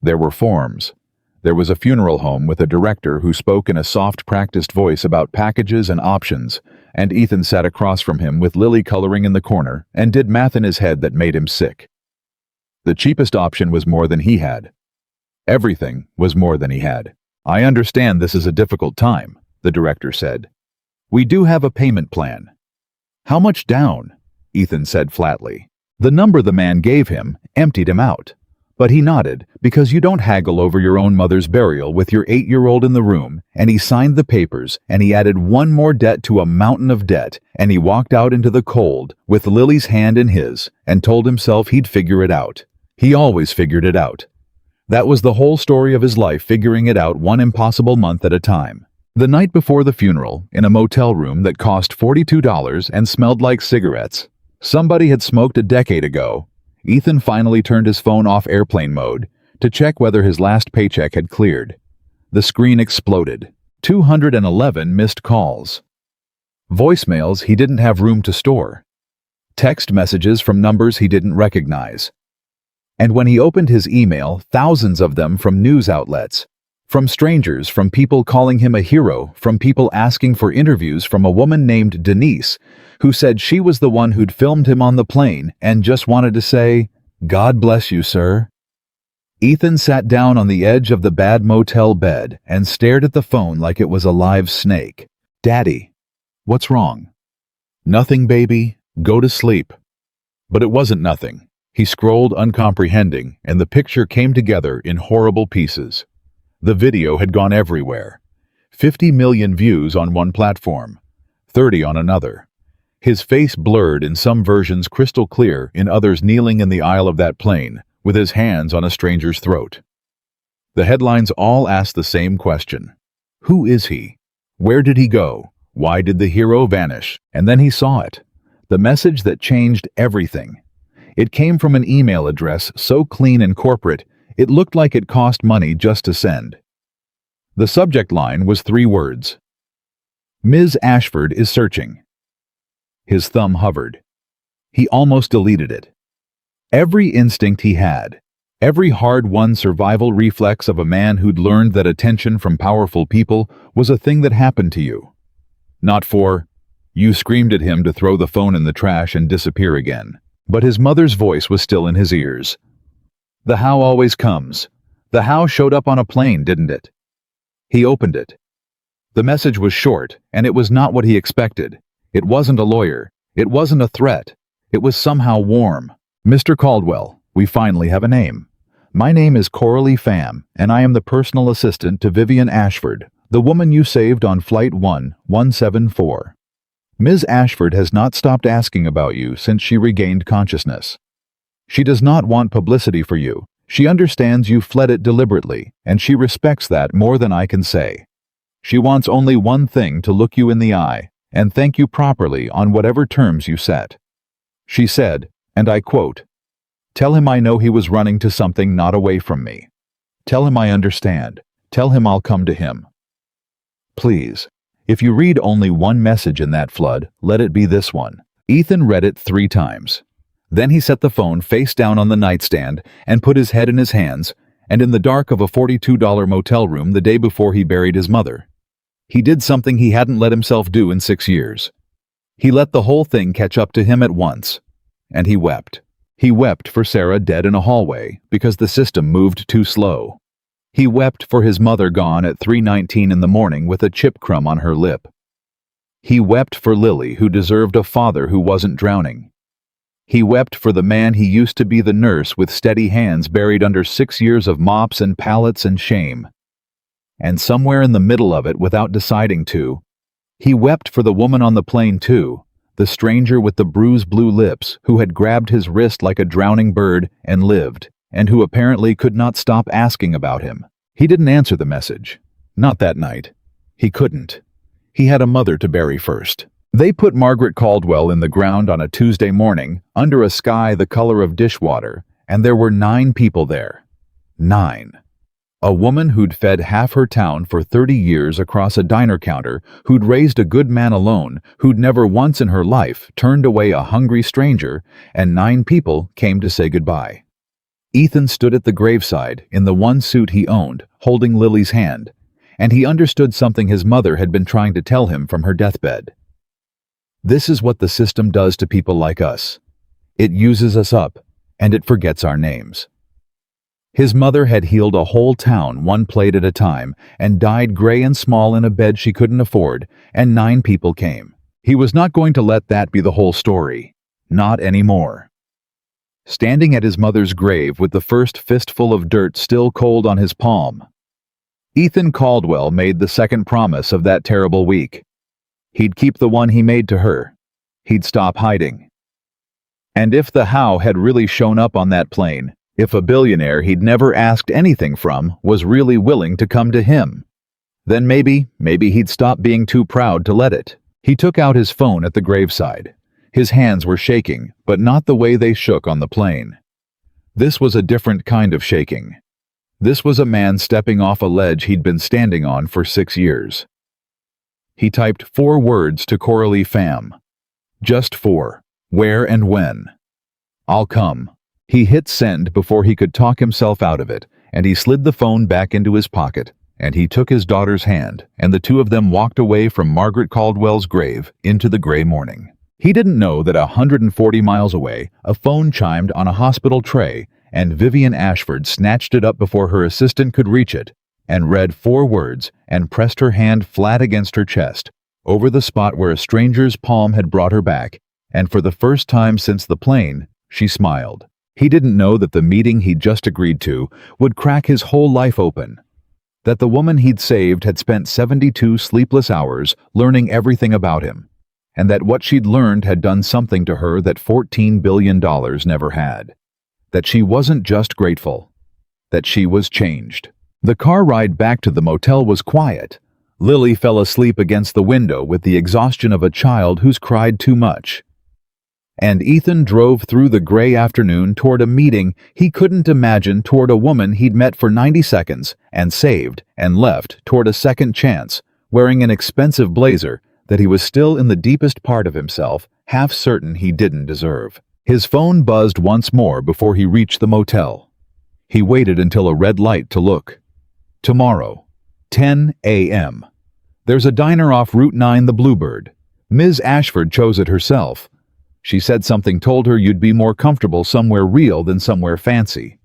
There were forms. There was a funeral home with a director who spoke in a soft, practiced voice about packages and options, and Ethan sat across from him with Lily coloring in the corner and did math in his head that made him sick. The cheapest option was more than he had. Everything was more than he had. "I understand this is a difficult time," the director said. "We do have a payment plan." "How much down?" Ethan said flatly. The number the man gave him emptied him out. But he nodded, because you don't haggle over your own mother's burial with your 8-year-old in the room, and he signed the papers, and he added one more debt to a mountain of debt, and he walked out into the cold with Lily's hand in his, and told himself he'd figure it out. He always figured it out. That was the whole story of his life, figuring it out one impossible month at a time. The night before the funeral, in a motel room that cost $42 and smelled like cigarettes somebody had smoked a decade ago, Ethan finally turned his phone off airplane mode to check whether his last paycheck had cleared. The screen exploded. 211 missed calls. Voicemails he didn't have room to store. Text messages from numbers he didn't recognize. And when he opened his email, thousands of them from news outlets. From strangers, from people calling him a hero, from people asking for interviews, from a woman named Denise, who said she was the one who'd filmed him on the plane and just wanted to say, "God bless you, sir." Ethan sat down on the edge of the bad motel bed and stared at the phone like it was a live snake. "Daddy, what's wrong?" "Nothing, baby. Go to sleep." But it wasn't nothing. He scrolled, uncomprehending, and the picture came together in horrible pieces. The video had gone everywhere. 50 million views on one platform, 30 on another. His face blurred, in some versions crystal clear, in others kneeling in the aisle of that plane, with his hands on a stranger's throat. The headlines all asked the same question. Who is he? Where did he go? Why did the hero vanish? And then he saw it. The message that changed everything. It came from an email address so clean and corporate, it looked like it cost money just to send. The subject line was 3 words. "Ms. Ashford is searching." His thumb hovered. He almost deleted it. Every instinct he had, every hard-won survival reflex of a man who'd learned that attention from powerful people was a thing that happened to you. Not for, you screamed at him to throw the phone in the trash and disappear again. But his mother's voice was still in his ears. The how always comes. The how showed up on a plane, didn't it? He opened it. The message was short, and it was not what he expected. It wasn't a lawyer. It wasn't a threat. It was somehow warm. "Mr. Caldwell, we finally have a name. My name is Coralie Pham, and I am the personal assistant to Vivian Ashford, the woman you saved on Flight 1174. Ms. Ashford has not stopped asking about you since she regained consciousness. She does not want publicity for you. She understands you fled it deliberately, and she respects that more than I can say. She wants only one thing: to look you in the eye and thank you properly on whatever terms you set. She said, and I quote, 'Tell him I know he was running to something not away from me. Tell him I understand. Tell him I'll come to him.' Please, if you read only one message in that flood, let it be this one." Ethan read it 3 times. Then he set the phone face down on the nightstand and put his head in his hands, and in the dark of a $42 motel room the day before he buried his mother, he did something he hadn't let himself do in 6 years. He let the whole thing catch up to him at once, and he wept. He wept for Sarah dead in a hallway because the system moved too slow. He wept for his mother gone at 3:19 in the morning with a chip crumb on her lip. He wept for Lily, who deserved a father who wasn't drowning. He wept for the man he used to be, the nurse with steady hands buried under 6 years of mops and pallets and shame. And somewhere in the middle of it, without deciding to, he wept for the woman on the plane too, the stranger with the bruised blue lips who had grabbed his wrist like a drowning bird and lived, and who apparently could not stop asking about him. He didn't answer the message. Not that night. He couldn't. He had a mother to bury first. They put Margaret Caldwell in the ground on a Tuesday morning, under a sky the color of dishwater, and there were 9 people there. 9. A woman who'd fed half her town for 30 years across a diner counter, who'd raised a good man alone, who'd never once in her life turned away a hungry stranger, and 9 people came to say goodbye. Ethan stood at the graveside in the one suit he owned, holding Lily's hand, and he understood something his mother had been trying to tell him from her deathbed. This is what the system does to people like us. It uses us up, and it forgets our names. His mother had healed a whole town 1 plate at a time, and died gray and small in a bed she couldn't afford, and 9 people came. He was not going to let that be the whole story. Not anymore. Standing at his mother's grave with the first fistful of dirt still cold on his palm, Ethan Caldwell made the second promise of that terrible week. He'd keep the one he made to her. He'd stop hiding. And if the how had really shown up on that plane, if a billionaire he'd never asked anything from was really willing to come to him, then maybe he'd stop being too proud to let it. He took out his phone at the graveside. His hands were shaking, but not the way they shook on the plane. This was a different kind of shaking. This was a man stepping off a ledge he'd been standing on for 6 years. He typed 4 words to Coralie Pham. Just 4. Where and when. "I'll come." He hit send before he could talk himself out of it, and he slid the phone back into his pocket, and he took his daughter's hand, and the 2 of them walked away from Margaret Caldwell's grave into the gray morning. He didn't know that 140 miles away, a phone chimed on a hospital tray, and Vivian Ashford snatched it up before her assistant could reach it, and read 4 words and pressed her hand flat against her chest, over the spot where a stranger's palm had brought her back, and for the first time since the plane, she smiled. He didn't know that the meeting he'd just agreed to would crack his whole life open, that the woman he'd saved had spent 72 sleepless hours learning everything about him, and that what she'd learned had done something to her that $14 billion never had. That she wasn't just grateful, that she was changed. The car ride back to the motel was quiet. Lily fell asleep against the window with the exhaustion of a child who's cried too much. And Ethan drove through the gray afternoon toward a meeting he couldn't imagine, toward a woman he'd met for 90 seconds and saved and left, toward a second chance, wearing an expensive blazer that he was still in the deepest part of himself, half certain he didn't deserve. His phone buzzed once more before he reached the motel. He waited until a red light to look. Tomorrow, 10 a.m. There's a diner off Route 9, the Bluebird. Ms. Ashford chose it herself. She said something told her you'd be more comfortable somewhere real than somewhere fancy.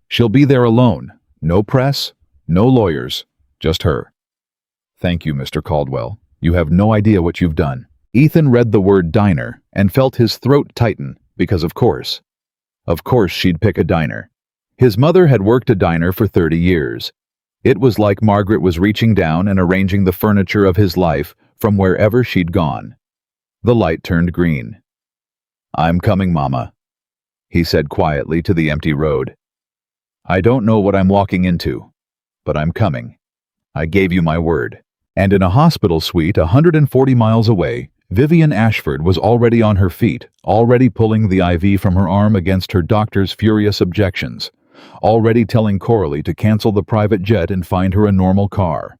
She'll be there alone. No press, no lawyers, just her. Thank you, Mr. Caldwell. You have no idea what you've done. Ethan read the word diner and felt his throat tighten because of course she'd pick a diner. His mother had worked a diner for 30 years. It was like Margaret was reaching down and arranging the furniture of his life from wherever she'd gone. The light turned green. "I'm coming, Mama," he said quietly to the empty road. "I don't know what I'm walking into, but I'm coming. I gave you my word." And in a hospital suite 140 miles away, Vivian Ashford was already on her feet, already pulling the IV from her arm against her doctor's furious objections, already telling Coralie to cancel the private jet and find her a normal car.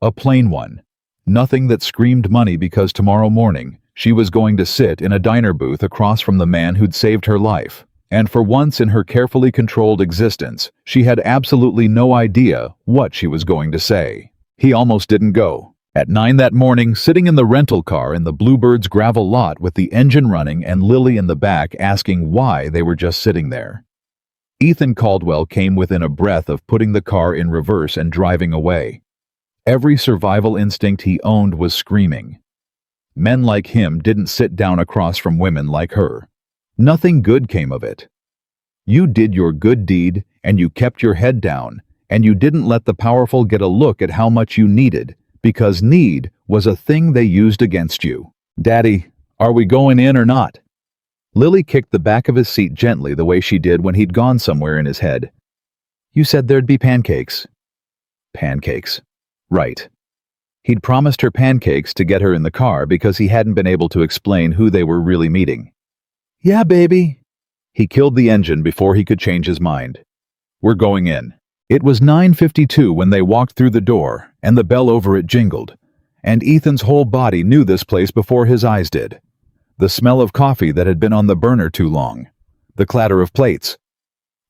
A plain one. Nothing that screamed money, because tomorrow morning she was going to sit in a diner booth across from the man who'd saved her life. And for once in her carefully controlled existence, she had absolutely no idea what she was going to say. He almost didn't go. At 9 that morning, sitting in the rental car in the Bluebirds gravel lot with the engine running and Lily in the back asking why they were just sitting there. Ethan Caldwell came within a breath of putting the car in reverse and driving away. Every survival instinct he owned was screaming. Men like him didn't sit down across from women like her. Nothing good came of it. You did your good deed, and you kept your head down, and you didn't let the powerful get a look at how much you needed, because need was a thing they used against you. "Daddy, are we going in or not?" Lily kicked the back of his seat gently the way she did when he'd gone somewhere in his head. "You said there'd be pancakes." Pancakes. Right. He'd promised her pancakes to get her in the car because he hadn't been able to explain who they were really meeting. "Yeah, baby." He killed the engine before he could change his mind. "We're going in." It was 9:52 when they walked through the door, and the bell over it jingled. And Ethan's whole body knew this place before his eyes did. The smell of coffee that had been on the burner too long. The clatter of plates.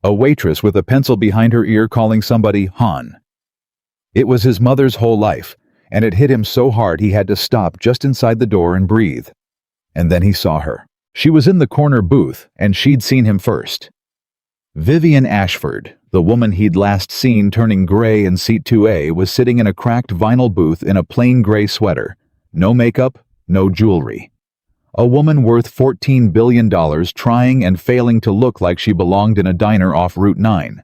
A waitress with a pencil behind her ear calling somebody "hon." It was his mother's whole life, and it hit him so hard he had to stop just inside the door and breathe. And then he saw her. She was in the corner booth, and she'd seen him first. Vivian Ashford, the woman he'd last seen turning gray in seat 2A, was sitting in a cracked vinyl booth in a plain gray sweater. No makeup, no jewelry. A woman worth $14 billion trying and failing to look like she belonged in a diner off Route 9.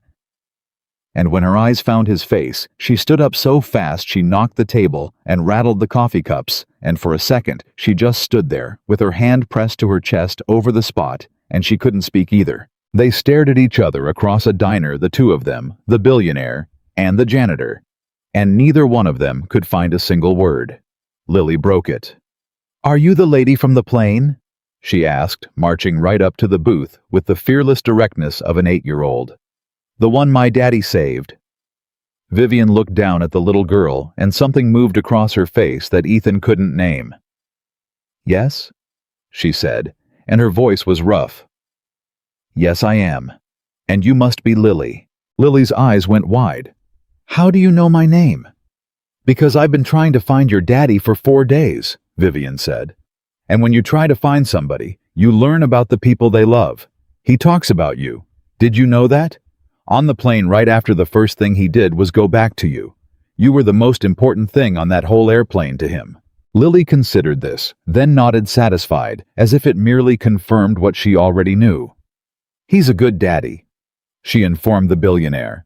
And when her eyes found his face, she stood up so fast she knocked the table and rattled the coffee cups, and for a second she just stood there, with her hand pressed to her chest over the spot, and she couldn't speak either. They stared at each other across a diner, the two of them, the billionaire and the janitor, and neither one of them could find a single word. Lily broke it. "Are you the lady from the plane?" she asked, marching right up to the booth with the fearless directness of an 8-year-old. "The one my daddy saved." Vivian looked down at the little girl, and something moved across her face that Ethan couldn't name. "Yes?" she said, and her voice was rough. "Yes, I am. And you must be Lily." Lily's eyes went wide. "How do you know my name?" "Because I've been trying to find your daddy for 4 days," Vivian said. "And when you try to find somebody, you learn about the people they love. He talks about you. Did you know that? On the plane right after the first thing he did was go back to you. You were the most important thing on that whole airplane to him." Lily considered this, then nodded satisfied, as if it merely confirmed what she already knew. "He's a good daddy," she informed the billionaire.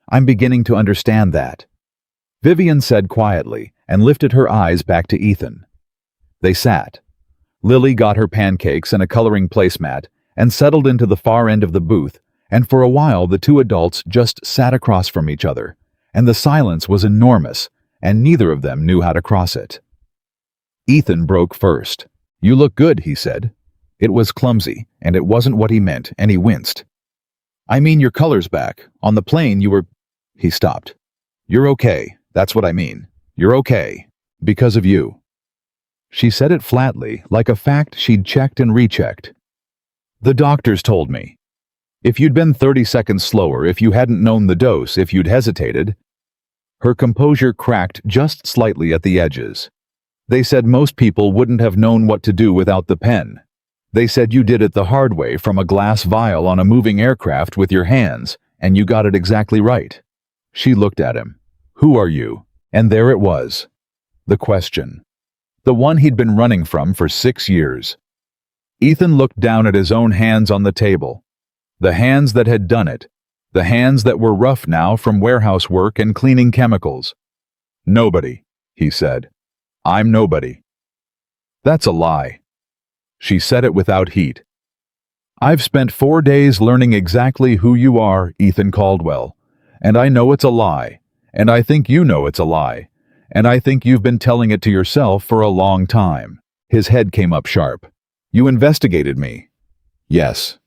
"I'm beginning to understand that." Vivian said quietly and lifted her eyes back to Ethan. They sat. Lily got her pancakes and a coloring placemat and settled into the far end of the booth, and for a while the two adults just sat across from each other, and the silence was enormous, and neither of them knew how to cross it. Ethan broke first. "You look good," he said. It was clumsy, and it wasn't what he meant, and he winced. "I mean, your color's back. On the plane you were—" He stopped. "You're okay. That's what I mean. You're okay. Because of you." She said it flatly, like a fact she'd checked and rechecked. "The doctors told me. If you'd been 30 seconds slower, if you hadn't known the dose, if you'd hesitated—" Her composure cracked just slightly at the edges. "They said most people wouldn't have known what to do without the pen. They said you did it the hard way from a glass vial on a moving aircraft with your hands, and you got it exactly right." She looked at him. "Who are you?" And there it was. The question. the one he'd been running from for 6 years. Ethan looked down at his own hands on the table. The hands that had done it. The hands that were rough now from warehouse work and cleaning chemicals. "Nobody," he said. "I'm nobody." "That's a lie." She said it without heat. "I've spent 4 days learning exactly who you are, Ethan Caldwell. And I know it's a lie. And I think you know it's a lie. And I think you've been telling it to yourself for a long time." His head came up sharp. "You investigated me." "Yes."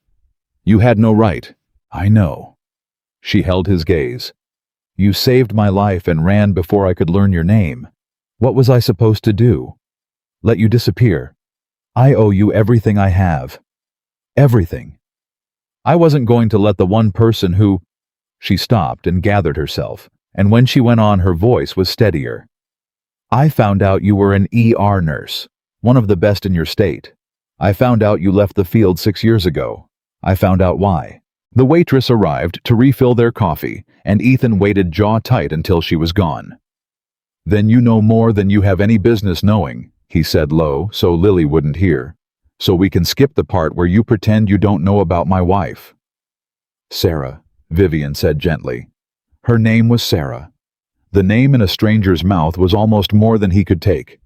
"You had no right." "I know." She held his gaze. "You saved my life and ran before I could learn your name. What was I supposed to do? Let you disappear? I owe you everything I have. Everything. I wasn't going to let the one person who—" She stopped and gathered herself, and when she went on, her voice was steadier. "I found out you were an ER nurse, one of the best in your state. I found out you left the field 6 years ago. I found out why." The waitress arrived to refill their coffee, and Ethan waited jaw tight until she was gone. "Then you know more than you have any business knowing," he said low so Lily wouldn't hear. "So we can skip the part where you pretend you don't know about my wife." "Sarah," Vivian said gently. Her name was Sarah. The name in a stranger's mouth was almost more than he could take.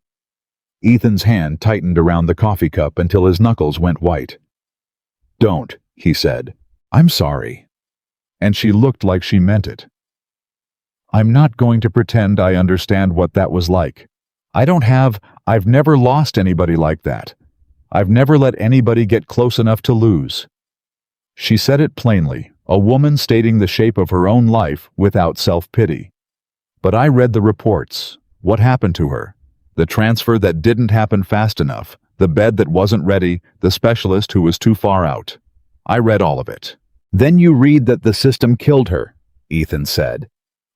Ethan's hand tightened around the coffee cup until his knuckles went white. "Don't," he said. "I'm sorry." And she looked like she meant it. "I'm not going to pretend I understand what that was like. I've never lost anybody like that. I've never let anybody get close enough to lose." She said it plainly, a woman stating the shape of her own life without self-pity. "But I read the reports. What happened to her? The transfer that didn't happen fast enough, the bed that wasn't ready, the specialist who was too far out. I read all of it." "Then you read that the system killed her," Ethan said.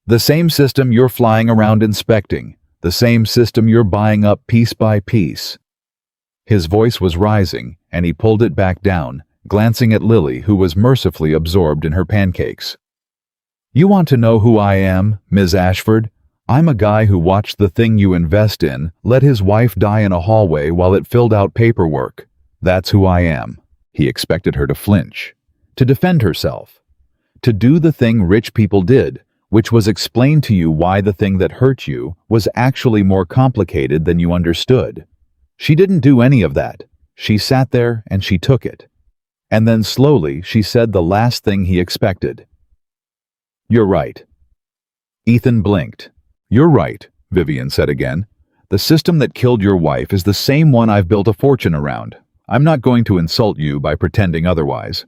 "The same system you're flying around inspecting, the same system you're buying up piece by piece." His voice was rising, and he pulled it back down, glancing at Lily, who was mercifully absorbed in her pancakes. "You want to know who I am, Ms. Ashford? I'm a guy who watched the thing you invest in let his wife die in a hallway while it filled out paperwork. That's who I am." He expected her to flinch, to defend herself, to do the thing rich people did, which was explain to you why the thing that hurt you was actually more complicated than you understood. She didn't do any of that. She sat there and she took it. And then slowly she said the last thing he expected. "You're right." Ethan blinked. "You're right," Vivian said again. "The system that killed your wife is the same one I've built a fortune around. I'm not going to insult you by pretending otherwise."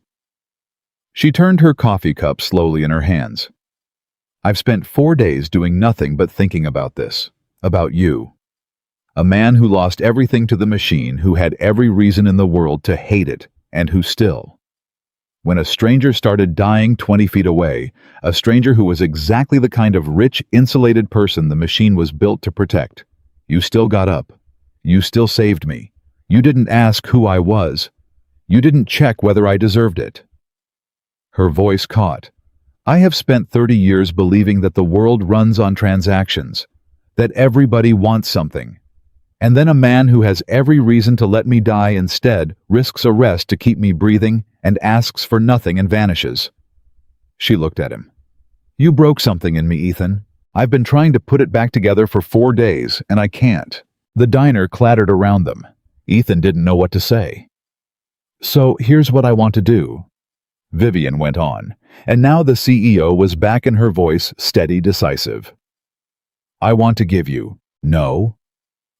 She turned her coffee cup slowly in her hands. "I've spent 4 days doing nothing but thinking about this, about you. A man who lost everything to the machine, who had every reason in the world to hate it, and who still. When a stranger started dying 20 feet away, a stranger who was exactly the kind of rich, insulated person the machine was built to protect, you still got up. You still saved me. You didn't ask who I was. You didn't check whether I deserved it." Her voice caught. "I have spent 30 years believing that the world runs on transactions, that everybody wants something. And then a man who has every reason to let me die instead risks arrest to keep me breathing and asks for nothing and vanishes." She looked at him. "You broke something in me, Ethan. I've been trying to put it back together for 4 days, and I can't." The diner clattered around them. Ethan didn't know what to say. "So here's what I want to do," Vivian went on, and now the CEO was back in her voice, steady, decisive. "I want to give you—" "No."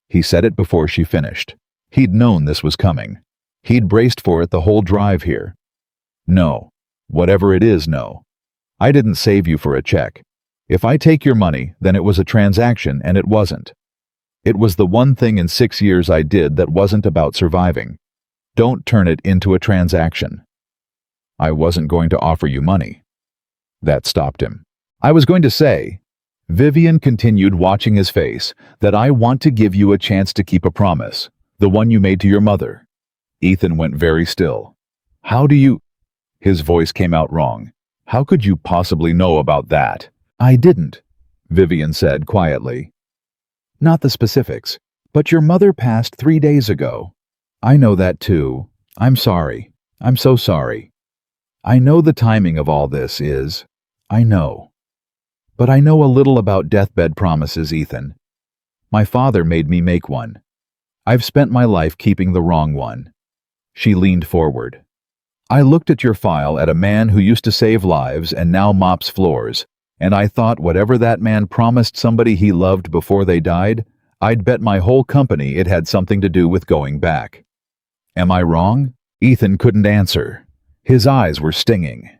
He said it before she finished. He'd known this was coming. He'd braced for it the whole drive here. "No. Whatever it is, no. I didn't save you for a check. If I take your money, then it was a transaction, and it wasn't. It was the one thing in 6 years I did that wasn't about surviving. Don't turn it into a transaction." "I wasn't going to offer you money." That stopped him. "I was going to say," Vivian continued, watching his face, "that I want to give you a chance to keep a promise, the one you made to your mother." Ethan went very still. "How do you—" His voice came out wrong. "How could you possibly know about that?" "I didn't," Vivian said quietly. "Not the specifics. But your mother passed 3 days ago. I know that too. I'm sorry. I'm so sorry. I know the timing of all this is. I know. But I know a little about deathbed promises, Ethan. My father made me make one. I've spent my life keeping the wrong one. She leaned forward. I looked at your file at a man who used to save lives and now mops floors, and I thought whatever that man promised somebody he loved before they died, I'd bet my whole company it had something to do with going back. Am I wrong? Ethan couldn't answer. His eyes were stinging.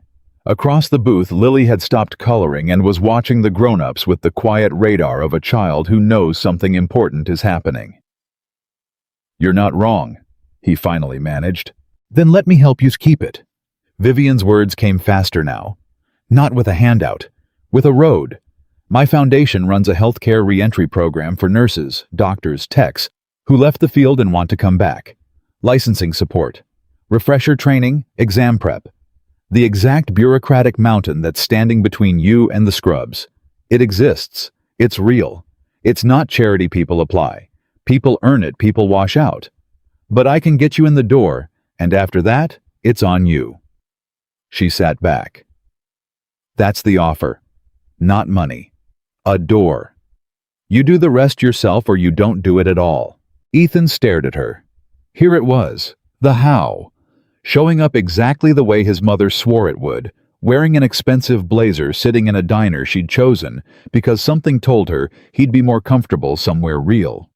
Across the booth, Lily had stopped coloring and was watching the grown-ups with the quiet radar of a child who knows something important is happening. You're not wrong, he finally managed. Then let me help you keep it. Vivian's words came faster now. Not with a handout, with a road. My foundation runs a healthcare reentry program for nurses, doctors, techs who left the field and want to come back. Licensing support, refresher training, exam prep. The exact bureaucratic mountain that's standing between you and the scrubs. It exists. It's real. It's not charity people apply. People earn it, people wash out. But I can get you in the door, and after that, it's on you. She sat back. That's the offer. Not money. A door. You do the rest yourself or you don't do it at all. Ethan stared at her. Here it was. The how. Showing up exactly the way his mother swore it would, wearing an expensive blazer sitting in a diner she'd chosen because something told her he'd be more comfortable somewhere real.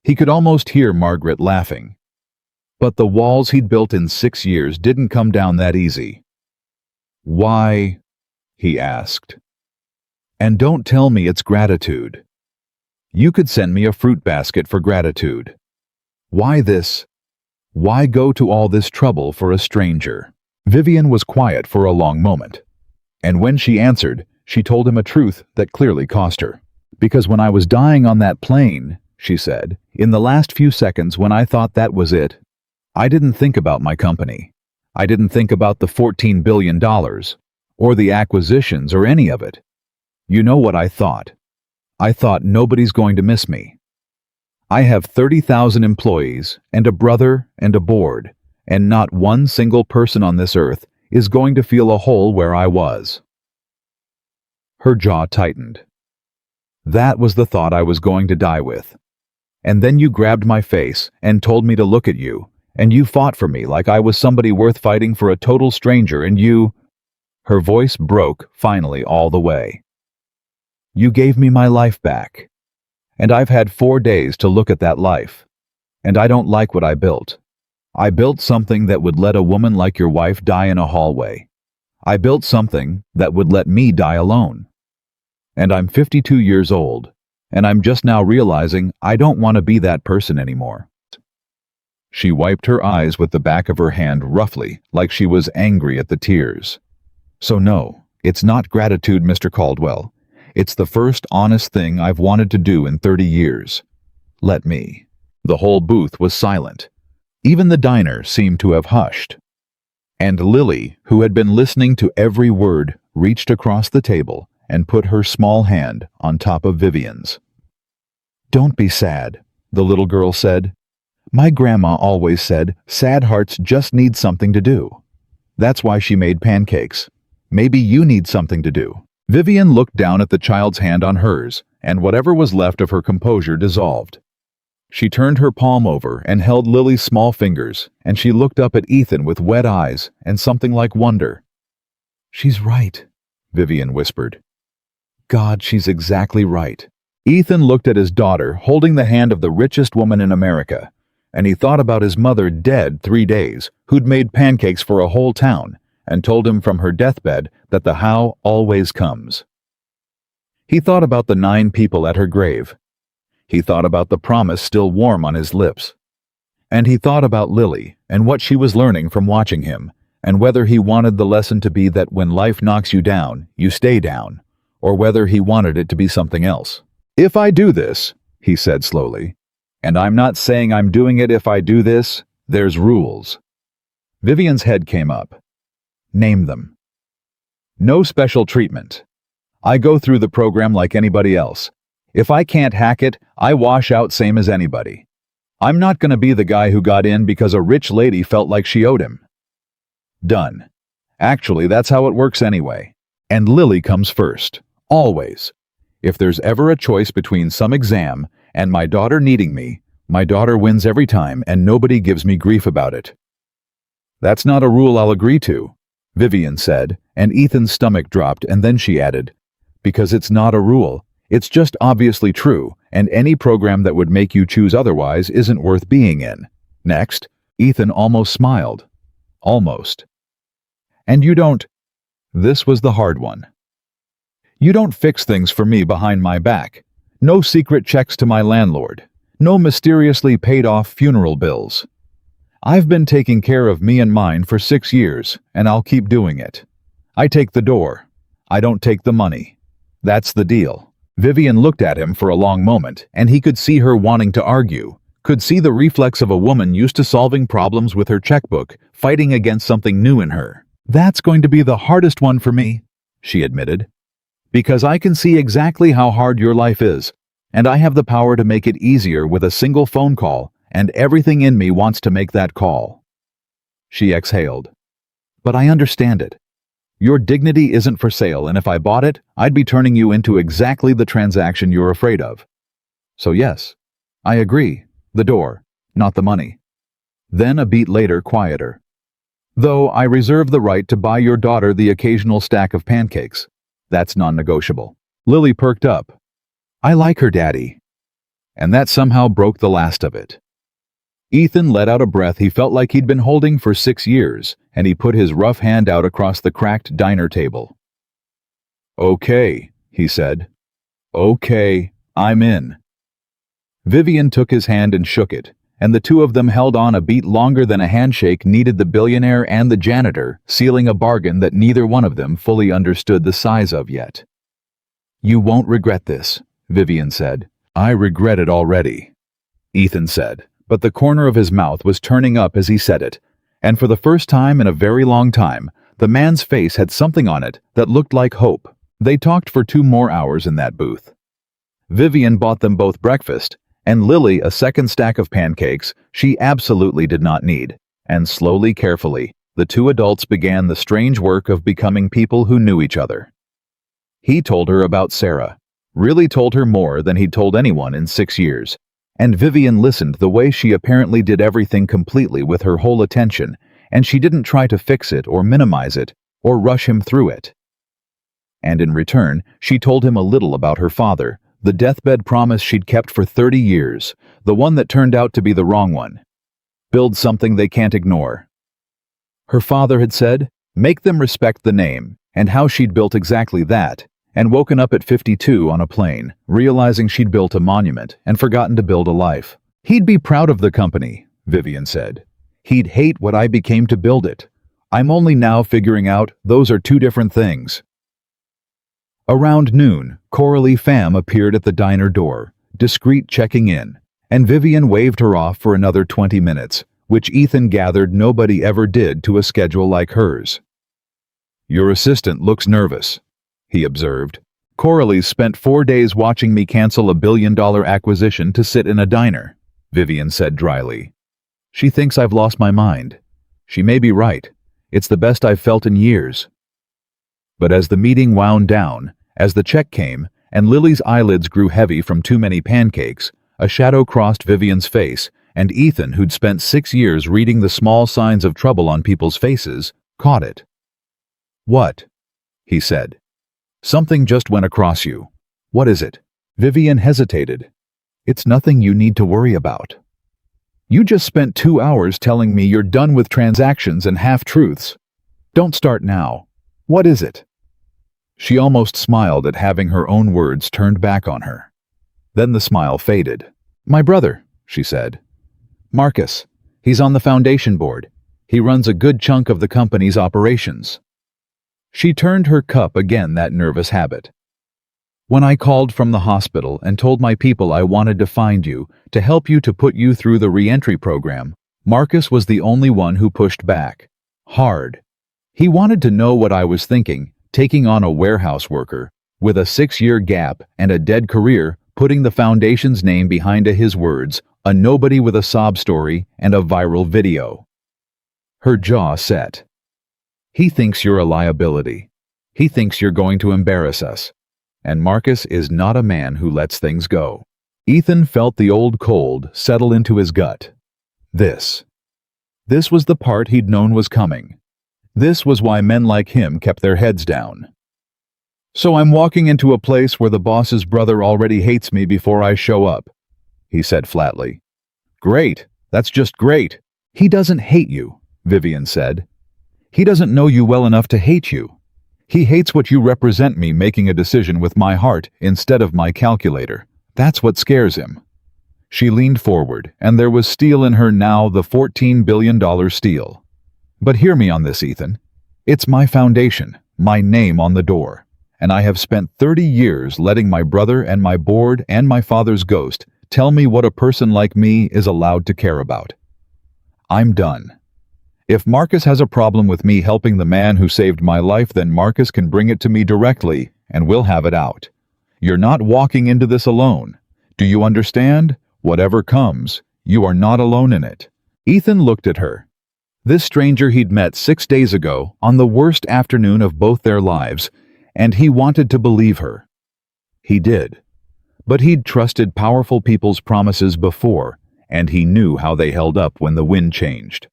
He could almost hear Margaret laughing. But the walls he'd built in 6 years didn't come down that easy. Why? He asked. And don't tell me it's gratitude. You could send me a fruit basket for gratitude. Why this? Why go to all this trouble for a stranger? Vivian was quiet for a long moment. And when she answered, she told him a truth that clearly cost her. Because when I was dying on that plane, she said, in the last few seconds when I thought that was it, I didn't think about my company. I didn't think about the $14 billion, or the acquisitions or any of it. You know what I thought? I thought nobody's going to miss me. I have 30,000 employees and a brother and a board, and not one single person on this earth is going to feel a hole where I was. Her jaw tightened. That was the thought I was going to die with. And then you grabbed my face and told me to look at you, and you fought for me like I was somebody worth fighting for a total stranger, and you... Her voice broke finally all the way. You gave me my life back. And I've had 4 days to look at that life. And I don't like what I built. I built something that would let a woman like your wife die in a hallway. I built something that would let me die alone. And I'm 52 years old, and I'm just now realizing I don't want to be that person anymore. She wiped her eyes with the back of her hand roughly, like she was angry at the tears. So no, it's not gratitude, Mr. Caldwell. It's the first honest thing I've wanted to do in 30 years. Let me. The whole booth was silent. Even the diner seemed to have hushed. And Lily, who had been listening to every word, reached across the table and put her small hand on top of Vivian's. Don't be sad, the little girl said. My grandma always said sad hearts just need something to do. That's why she made pancakes. Maybe you need something to do. Vivian looked down at the child's hand on hers, and whatever was left of her composure dissolved. She turned her palm over and held Lily's small fingers, and she looked up at Ethan with wet eyes and something like wonder. She's right, Vivian whispered. God, she's exactly right. Ethan looked at his daughter holding the hand of the richest woman in America, and he thought about his mother dead 3 days, who'd made pancakes for a whole town, and told him from her deathbed that the how always comes. He thought about the 9 people at her grave. He thought about the promise still warm on his lips. And he thought about Lily and what she was learning from watching him, and whether he wanted the lesson to be that when life knocks you down, you stay down, or whether he wanted it to be something else. If I do this, he said slowly, and I'm not saying I'm doing it if I do this, there's rules. Vivian's head came up. Name them. No special treatment. I go through the program like anybody else. If I can't hack it, I wash out same as anybody. I'm not gonna be the guy who got in because a rich lady felt like she owed him. Done. Actually, that's how it works anyway. And Lily comes first. Always. If there's ever a choice between some exam and my daughter needing me, my daughter wins every time and nobody gives me grief about it. That's not a rule I'll agree to, Vivian said, and Ethan's stomach dropped, and then she added, because it's not a rule, it's just obviously true, and any program that would make you choose otherwise isn't worth being in. Next, Ethan almost smiled. Almost. And you don't. This was the hard one. You don't fix things for me behind my back. No secret checks to my landlord. No mysteriously paid-off funeral bills. I've been taking care of me and mine for 6 years, and I'll keep doing it. I take the door. I don't take the money. That's the deal. Vivian looked at him for a long moment, and he could see her wanting to argue, could see the reflex of a woman used to solving problems with her checkbook, fighting against something new in her. That's going to be the hardest one for me, she admitted. Because I can see exactly how hard your life is, and I have the power to make it easier with a single phone call, and everything in me wants to make that call. She exhaled. But I understand it. Your dignity isn't for sale, and if I bought it, I'd be turning you into exactly the transaction you're afraid of. So yes, I agree. The door, not the money. Then a beat later, quieter. Though I reserve the right to buy your daughter the occasional stack of pancakes. That's non-negotiable. Lily perked up. I like her, Daddy. And that somehow broke the last of it. Ethan let out a breath he felt like he'd been holding for 6 years, and he put his rough hand out across the cracked diner table. Okay, he said. Okay, I'm in. Vivian took his hand and shook it, and the two of them held on a beat longer than a handshake needed the billionaire and the janitor, sealing a bargain that neither one of them fully understood the size of yet. You won't regret this, Vivian said. I regret it already, Ethan said, but the corner of his mouth was turning up as he said it, and for the first time in a very long time, the man's face had something on it that looked like hope. They talked for 2 more hours in that booth. Vivian bought them both breakfast, and Lily a second stack of pancakes she absolutely did not need, and slowly, carefully, the two adults began the strange work of becoming people who knew each other. He told her about Sarah, really told her more than he'd told anyone in 6 years, and Vivian listened the way she apparently did everything completely with her whole attention, and she didn't try to fix it or minimize it or rush him through it. And in return, she told him a little about her father, the deathbed promise she'd kept for 30 years, the one that turned out to be the wrong one. Build something they can't ignore. Her father had said, make them respect the name, and how she'd built exactly that, and woken up at 52 on a plane, realizing she'd built a monument and forgotten to build a life. He'd be proud of the company, Vivian said. He'd hate what I became to build it. I'm only now figuring out those are 2 different things. Around noon, Coralie Pham appeared at the diner door, discreet checking in, and Vivian waved her off for another 20 minutes, which Ethan gathered nobody ever did to a schedule like hers. Your assistant looks nervous, he observed. Coralie's spent 4 days watching me cancel a $1 billion acquisition to sit in a diner, Vivian said dryly. She thinks I've lost my mind. She may be right. It's the best I've felt in years. But as the meeting wound down, as the check came, and Lily's eyelids grew heavy from too many pancakes, a shadow crossed Vivian's face, and Ethan, who'd spent 6 years reading the small signs of trouble on people's faces, caught it. What? He said. Something just went across you. What is it? Vivian hesitated. It's nothing you need to worry about. You just spent 2 hours telling me you're done with transactions and half-truths. Don't start now. What is it? She almost smiled at having her own words turned back on her. Then the smile faded. My brother, she said. Marcus. He's on the foundation board. He runs a good chunk of the company's operations. She turned her cup again, that nervous habit. When I called from the hospital and told my people I wanted to find you, to help you to put you through the re-entry program, Marcus was the only one who pushed back. Hard. He wanted to know what I was thinking, taking on a warehouse worker, with a 6-year gap and a dead career, putting the foundation's name behind his words, a nobody with a sob story and a viral video. Her jaw set. He thinks you're a liability. He thinks you're going to embarrass us. And Marcus is not a man who lets things go. Ethan felt the old cold settle into his gut. This was the part he'd known was coming. This was why men like him kept their heads down. "So I'm walking into a place where the boss's brother already hates me before I show up," he said flatly. "Great, that's just great." "He doesn't hate you," Vivian said. "He doesn't know you well enough to hate you. He hates what you represent, me making a decision with my heart instead of my calculator. That's what scares him." She leaned forward, and there was steel in her now, the $14 billion steel. "But hear me on this, Ethan. It's my foundation, my name on the door. And I have spent 30 years letting my brother and my board and my father's ghost tell me what a person like me is allowed to care about. I'm done. If Marcus has a problem with me helping the man who saved my life, then Marcus can bring it to me directly, and we'll have it out. You're not walking into this alone. Do you understand? Whatever comes, you are not alone in it." Ethan looked at her. This stranger he'd met 6 days ago, on the worst afternoon of both their lives, and he wanted to believe her. He did. But he'd trusted powerful people's promises before, and he knew how they held up when the wind changed.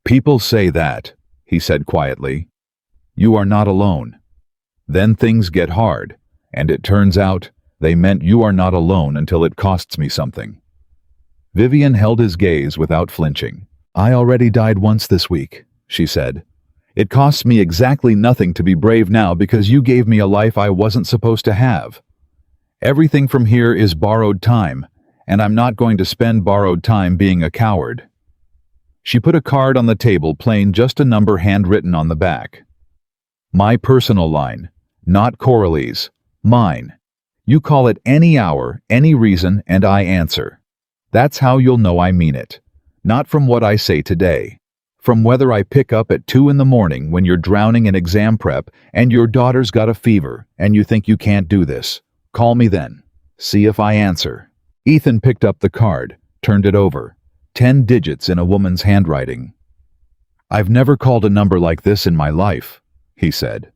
"People say that," he said quietly. "You are not alone. Then things get hard, and it turns out they meant you are not alone until it costs me something." Vivian held his gaze without flinching. "I already died once this week," she said. "It costs me exactly nothing to be brave now because you gave me a life I wasn't supposed to have. Everything from here is borrowed time, and I'm not going to spend borrowed time being a coward." She put a card on the table, plain, just a number handwritten on the back. "My personal line, not Coralie's. Mine. You call it any hour, any reason, and I answer. That's how you'll know I mean it. Not from what I say today. From whether I pick up at 2 in the morning when you're drowning in exam prep and your daughter's got a fever and you think you can't do this. Call me then. See if I answer." Ethan picked up the card, turned it over. 10 digits in a woman's handwriting. "I've never called a number like this in my life," he said.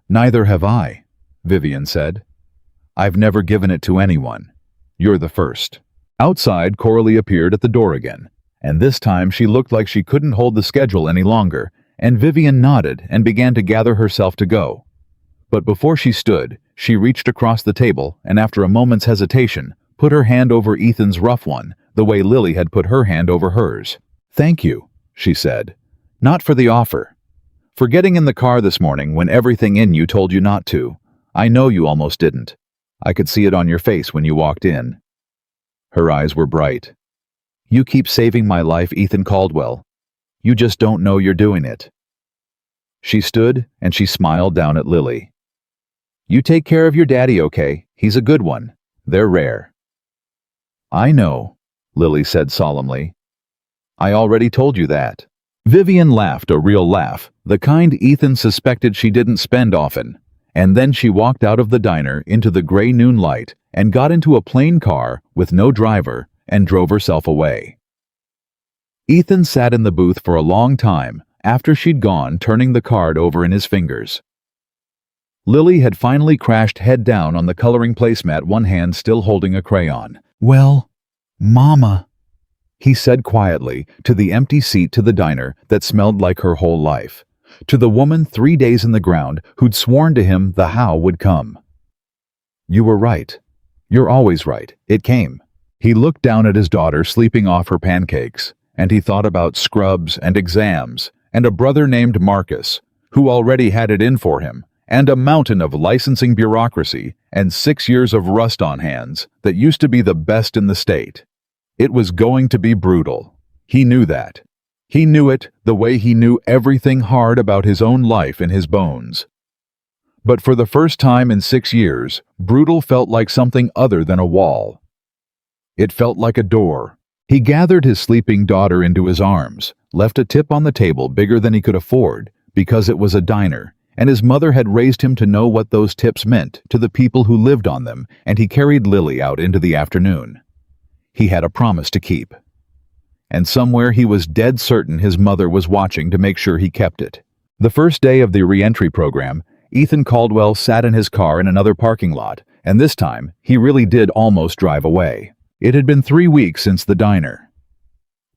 "Neither have I," Vivian said. "I've never given it to anyone. You're the first." Outside, Coralie appeared at the door again, and this time she looked like she couldn't hold the schedule any longer, and Vivian nodded and began to gather herself to go. But before she stood, she reached across the table and after a moment's hesitation, put her hand over Ethan's rough one, the way Lily had put her hand over hers. "Thank you," she said. "Not for the offer. For getting in the car this morning when everything in you told you not to. I know you almost didn't. I could see it on your face when you walked in." Her eyes were bright. "You keep saving my life, Ethan Caldwell. You just don't know you're doing it." She stood and she smiled down at Lily. "You take care of your daddy, okay? He's a good one. They're rare." "I know," Lily said solemnly. "I already told you that." Vivian laughed, a real laugh, the kind Ethan suspected she didn't spend often, and then she walked out of the diner into the gray noon light and got into a plain car with no driver and drove herself away. Ethan sat in the booth for a long time after she'd gone, turning the card over in his fingers. Lily had finally crashed head down on the coloring placemat, one hand still holding a crayon. "Well, Mama," he said quietly to the empty seat to the diner that smelled like her whole life, to the woman 3 days in the ground who'd sworn to him the how would come. "You were right. You're always right. It came." He looked down at his daughter sleeping off her pancakes, and he thought about scrubs and exams and a brother named Marcus, who already had it in for him, and a mountain of licensing bureaucracy and 6 years of rust on hands that used to be the best in the state. It was going to be brutal. He knew that. He knew it the way he knew everything hard about his own life in his bones. But for the first time in 6 years, brutal felt like something other than a wall. It felt like a door. He gathered his sleeping daughter into his arms, left a tip on the table bigger than he could afford, because it was a diner, and his mother had raised him to know what those tips meant to the people who lived on them, and he carried Lily out into the afternoon. He had a promise to keep. And somewhere he was dead certain his mother was watching to make sure he kept it. The first day of the re-entry program, Ethan Caldwell sat in his car in another parking lot, and this time, he really did almost drive away. It had been 3 weeks since the diner.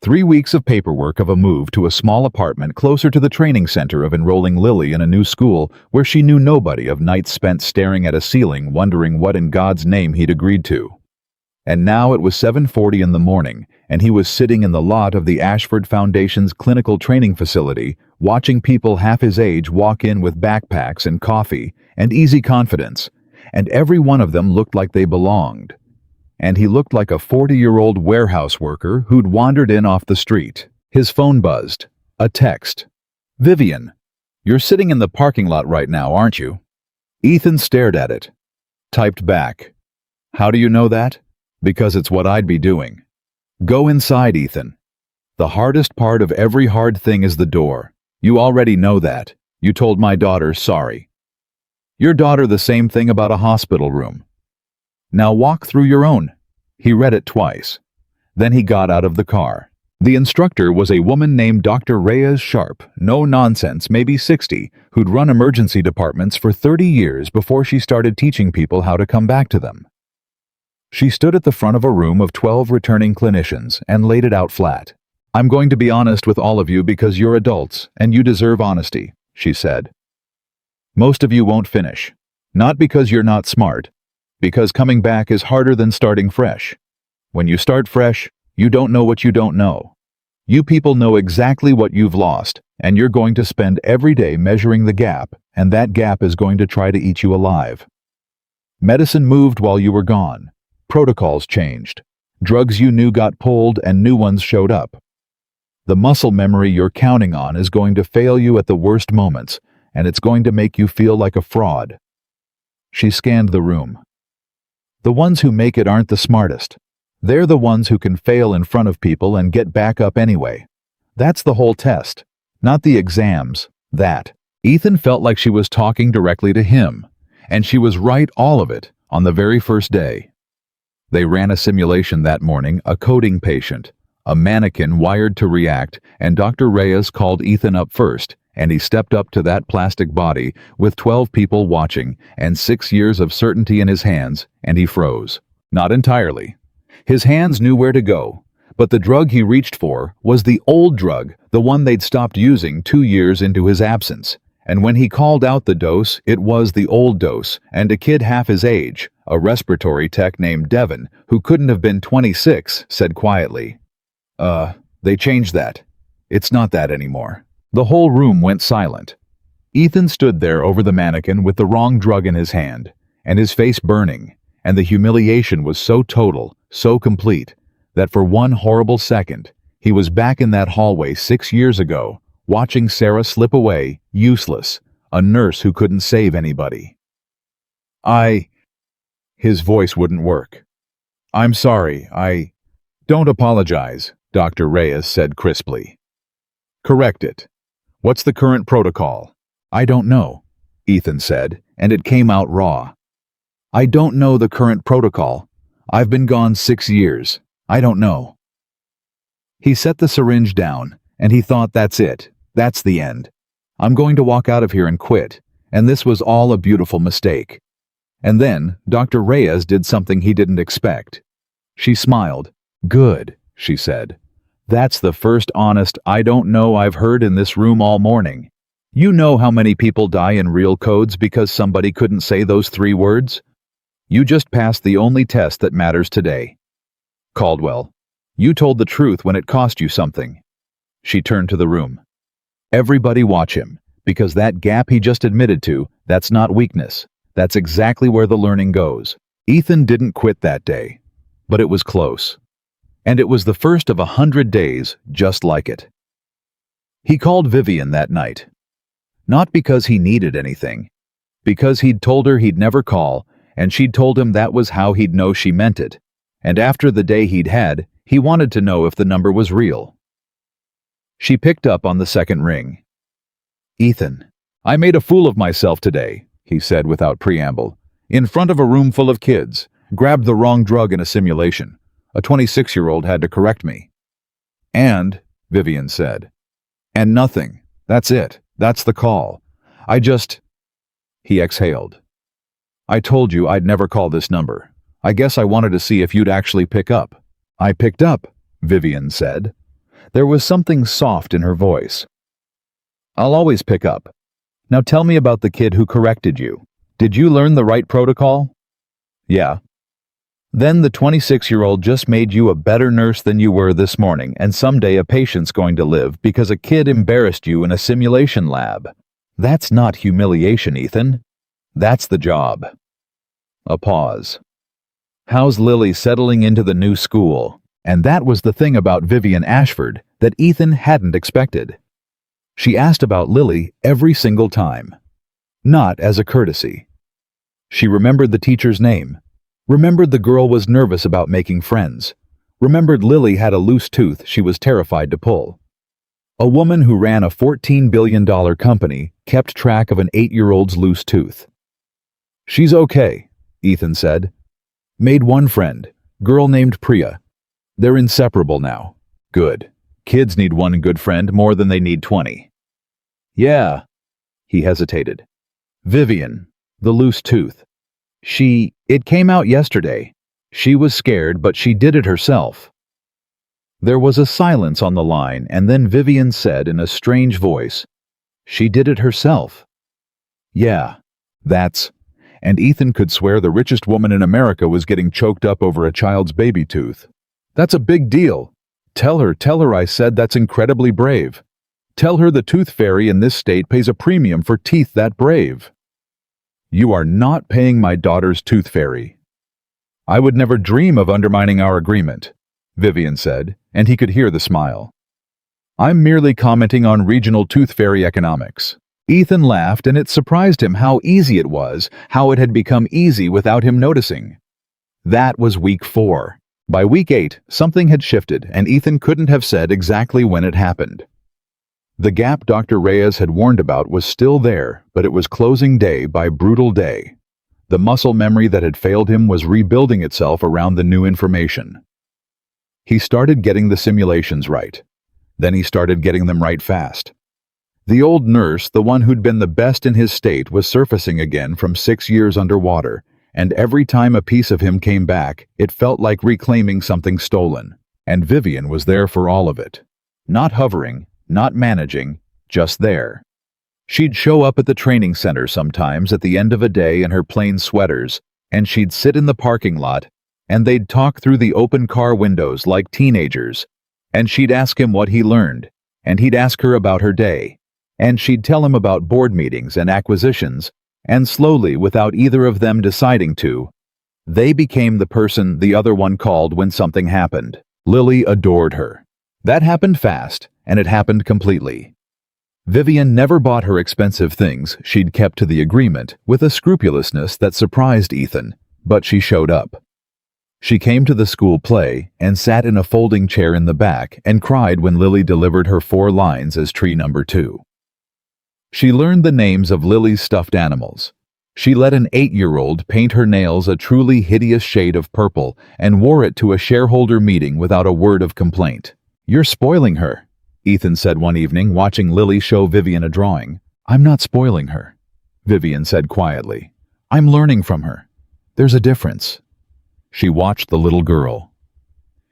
3 weeks of paperwork of a move to a small apartment closer to the training center of enrolling Lily in a new school where she knew nobody, of nights spent staring at a ceiling wondering what in God's name he'd agreed to. And now it was 7:40 in the morning, and he was sitting in the lot of the Ashford Foundation's clinical training facility, watching people half his age walk in with backpacks and coffee and easy confidence, and every one of them looked like they belonged. And he looked like a 40-year-old warehouse worker who'd wandered in off the street. His phone buzzed. A text. "Vivian, you're sitting in the parking lot right now, aren't you?" Ethan stared at it. Typed back. "How do you know that?" "Because it's what I'd be doing." "Go inside, Ethan. The hardest part of every hard thing is the door. You already know that. You told my daughter sorry. Your daughter the same thing about a hospital room. Now walk through your own." He read it twice. Then he got out of the car. The instructor was a woman named Dr. Reyes Sharp, no nonsense, maybe 60, who'd run emergency departments for 30 years before she started teaching people how to come back to them. She stood at the front of a room of 12 returning clinicians and laid it out flat. "I'm going to be honest with all of you because you're adults and you deserve honesty," she said. "Most of you won't finish. Not because you're not smart, because coming back is harder than starting fresh. When you start fresh, you don't know what you don't know. You people know exactly what you've lost, and you're going to spend every day measuring the gap, and that gap is going to try to eat you alive. Medicine moved while you were gone. Protocols changed. Drugs you knew got pulled and new ones showed up. The muscle memory you're counting on is going to fail you at the worst moments, and it's going to make you feel like a fraud." She scanned the room. The ones who make it aren't the smartest. They're the ones who can fail in front of people and get back up anyway. That's the whole test, not the exams. That. Ethan felt like she was talking directly to him, and she was right, all of it, on the very first day. They ran a simulation that morning, a coding patient, a mannequin wired to react, and Dr. Reyes called Ethan up first, and he stepped up to that plastic body with 12 people watching and 6 years of certainty in his hands, and he froze. Not entirely. His hands knew where to go, but the drug he reached for was the old drug, the one they'd stopped using 2 years into his absence. And when he called out the dose, it was the old dose, and a kid half his age, a respiratory tech named Devin, who couldn't have been 26, said quietly, They changed that. It's not that anymore." The whole room went silent. Ethan stood there over the mannequin with the wrong drug in his hand, and his face burning, and the humiliation was so total, so complete, that for one horrible second, he was back in that hallway 6 years ago, watching Sarah slip away, useless, a nurse who couldn't save anybody. His voice wouldn't work. "I'm sorry, Don't apologize," Dr. Reyes said crisply. "Correct it. What's the current protocol?" "I don't know," Ethan said, and it came out raw. "I don't know the current protocol. I've been gone 6 years. I don't know." He set the syringe down, and he thought, that's it. That's the end. I'm going to walk out of here and quit, and this was all a beautiful mistake. And then Dr. Reyes did something he didn't expect. She smiled. "Good," she said. "That's the first honest I don't know I've heard in this room all morning. You know how many people die in real codes because somebody couldn't say those 3 words? You just passed the only test that matters today. Caldwell, you told the truth when it cost you something." She turned to the room. "Everybody watch him, because that gap he just admitted to, that's not weakness. That's exactly where the learning goes." Ethan didn't quit that day, but it was close. And it was the first of 100 days just like it. He called Vivian that night. Not because he needed anything. Because he'd told her he'd never call, and she'd told him that was how he'd know she meant it. And after the day he'd had, he wanted to know if the number was real. She picked up on the second ring. "Ethan, "I made a fool of myself today," he said without preamble. "In front of a room full of kids. Grabbed the wrong drug in a simulation. A 26-year-old had to correct me." "And," Vivian said. "And nothing. That's it. That's the call. I just—" He exhaled. "I told you I'd never call this number. I guess I wanted to see if you'd actually pick up." "I picked up," Vivian said. There was something soft in her voice. "I'll always pick up. Now tell me about the kid who corrected you. Did you learn the right protocol?" "Yeah." "Then the 26-year-old just made you a better nurse than you were this morning, and someday a patient's going to live because a kid embarrassed you in a simulation lab. That's not humiliation, Ethan. That's the job." A pause. "How's Lily settling into the new school?" And that was the thing about Vivian Ashford that Ethan hadn't expected. She asked about Lily every single time. Not as a courtesy. She remembered the teacher's name. Remembered the girl was nervous about making friends. Remembered Lily had a loose tooth she was terrified to pull. A woman who ran a $14 billion company kept track of an 8-year-old's loose tooth. "She's okay," Ethan said. "Made one friend, girl named Priya. They're inseparable now. Good. Kids need one good friend more than they need 20. "Yeah." He hesitated. "Vivian, the loose tooth. It came out yesterday. She was scared, but she did it herself." There was a silence on the line, and then Vivian said in a strange voice, "She did it herself." "Yeah, that's—" And Ethan could swear the richest woman in America was getting choked up over a child's baby tooth. "That's a big deal. Tell her I said that's incredibly brave. Tell her the tooth fairy in this state pays a premium for teeth that brave." "You are not paying my daughter's tooth fairy." "I would never dream of undermining our agreement," Vivian said, and he could hear the smile. "I'm merely commenting on regional tooth fairy economics." Ethan laughed, and it surprised him how easy it was, how it had become easy without him noticing. That was week 4. By week 8, something had shifted, and Ethan couldn't have said exactly when it happened. The gap Dr. Reyes had warned about was still there, but it was closing day by brutal day. The muscle memory that had failed him was rebuilding itself around the new information. He started getting the simulations right. Then he started getting them right fast. The old nurse, the one who'd been the best in his state, was surfacing again from 6 years underwater, and every time a piece of him came back, it felt like reclaiming something stolen. And Vivian was there for all of it. Not hovering, not managing, just there. She'd show up at the training center sometimes at the end of a day in her plain sweaters, and she'd sit in the parking lot, and they'd talk through the open car windows like teenagers, and she'd ask him what he learned, and he'd ask her about her day, and she'd tell him about board meetings and acquisitions, and slowly, without either of them deciding to, they became the person the other one called when something happened. Lily adored her. That happened fast, and it happened completely. Vivian never bought her expensive things, she'd kept to the agreement, with a scrupulousness that surprised Ethan, but she showed up. She came to the school play and sat in a folding chair in the back and cried when Lily delivered her 4 lines as tree number 2. She learned the names of Lily's stuffed animals. She let an 8-year-old paint her nails a truly hideous shade of purple and wore it to a shareholder meeting without a word of complaint. "You're spoiling her," Ethan said one evening, watching Lily show Vivian a drawing. "I'm not spoiling her," Vivian said quietly. "I'm learning from her. There's a difference." She watched the little girl.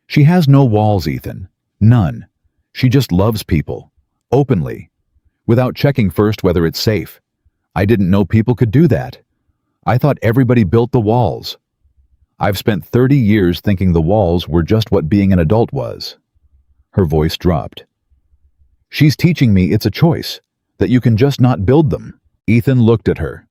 "She has no walls, Ethan. None. She just loves people. Openly. Without checking first whether it's safe. I didn't know people could do that. I thought everybody built the walls. I've spent 30 years thinking the walls were just what being an adult was." Her voice dropped. "She's teaching me it's a choice, that you can just not build them." Ethan looked at her.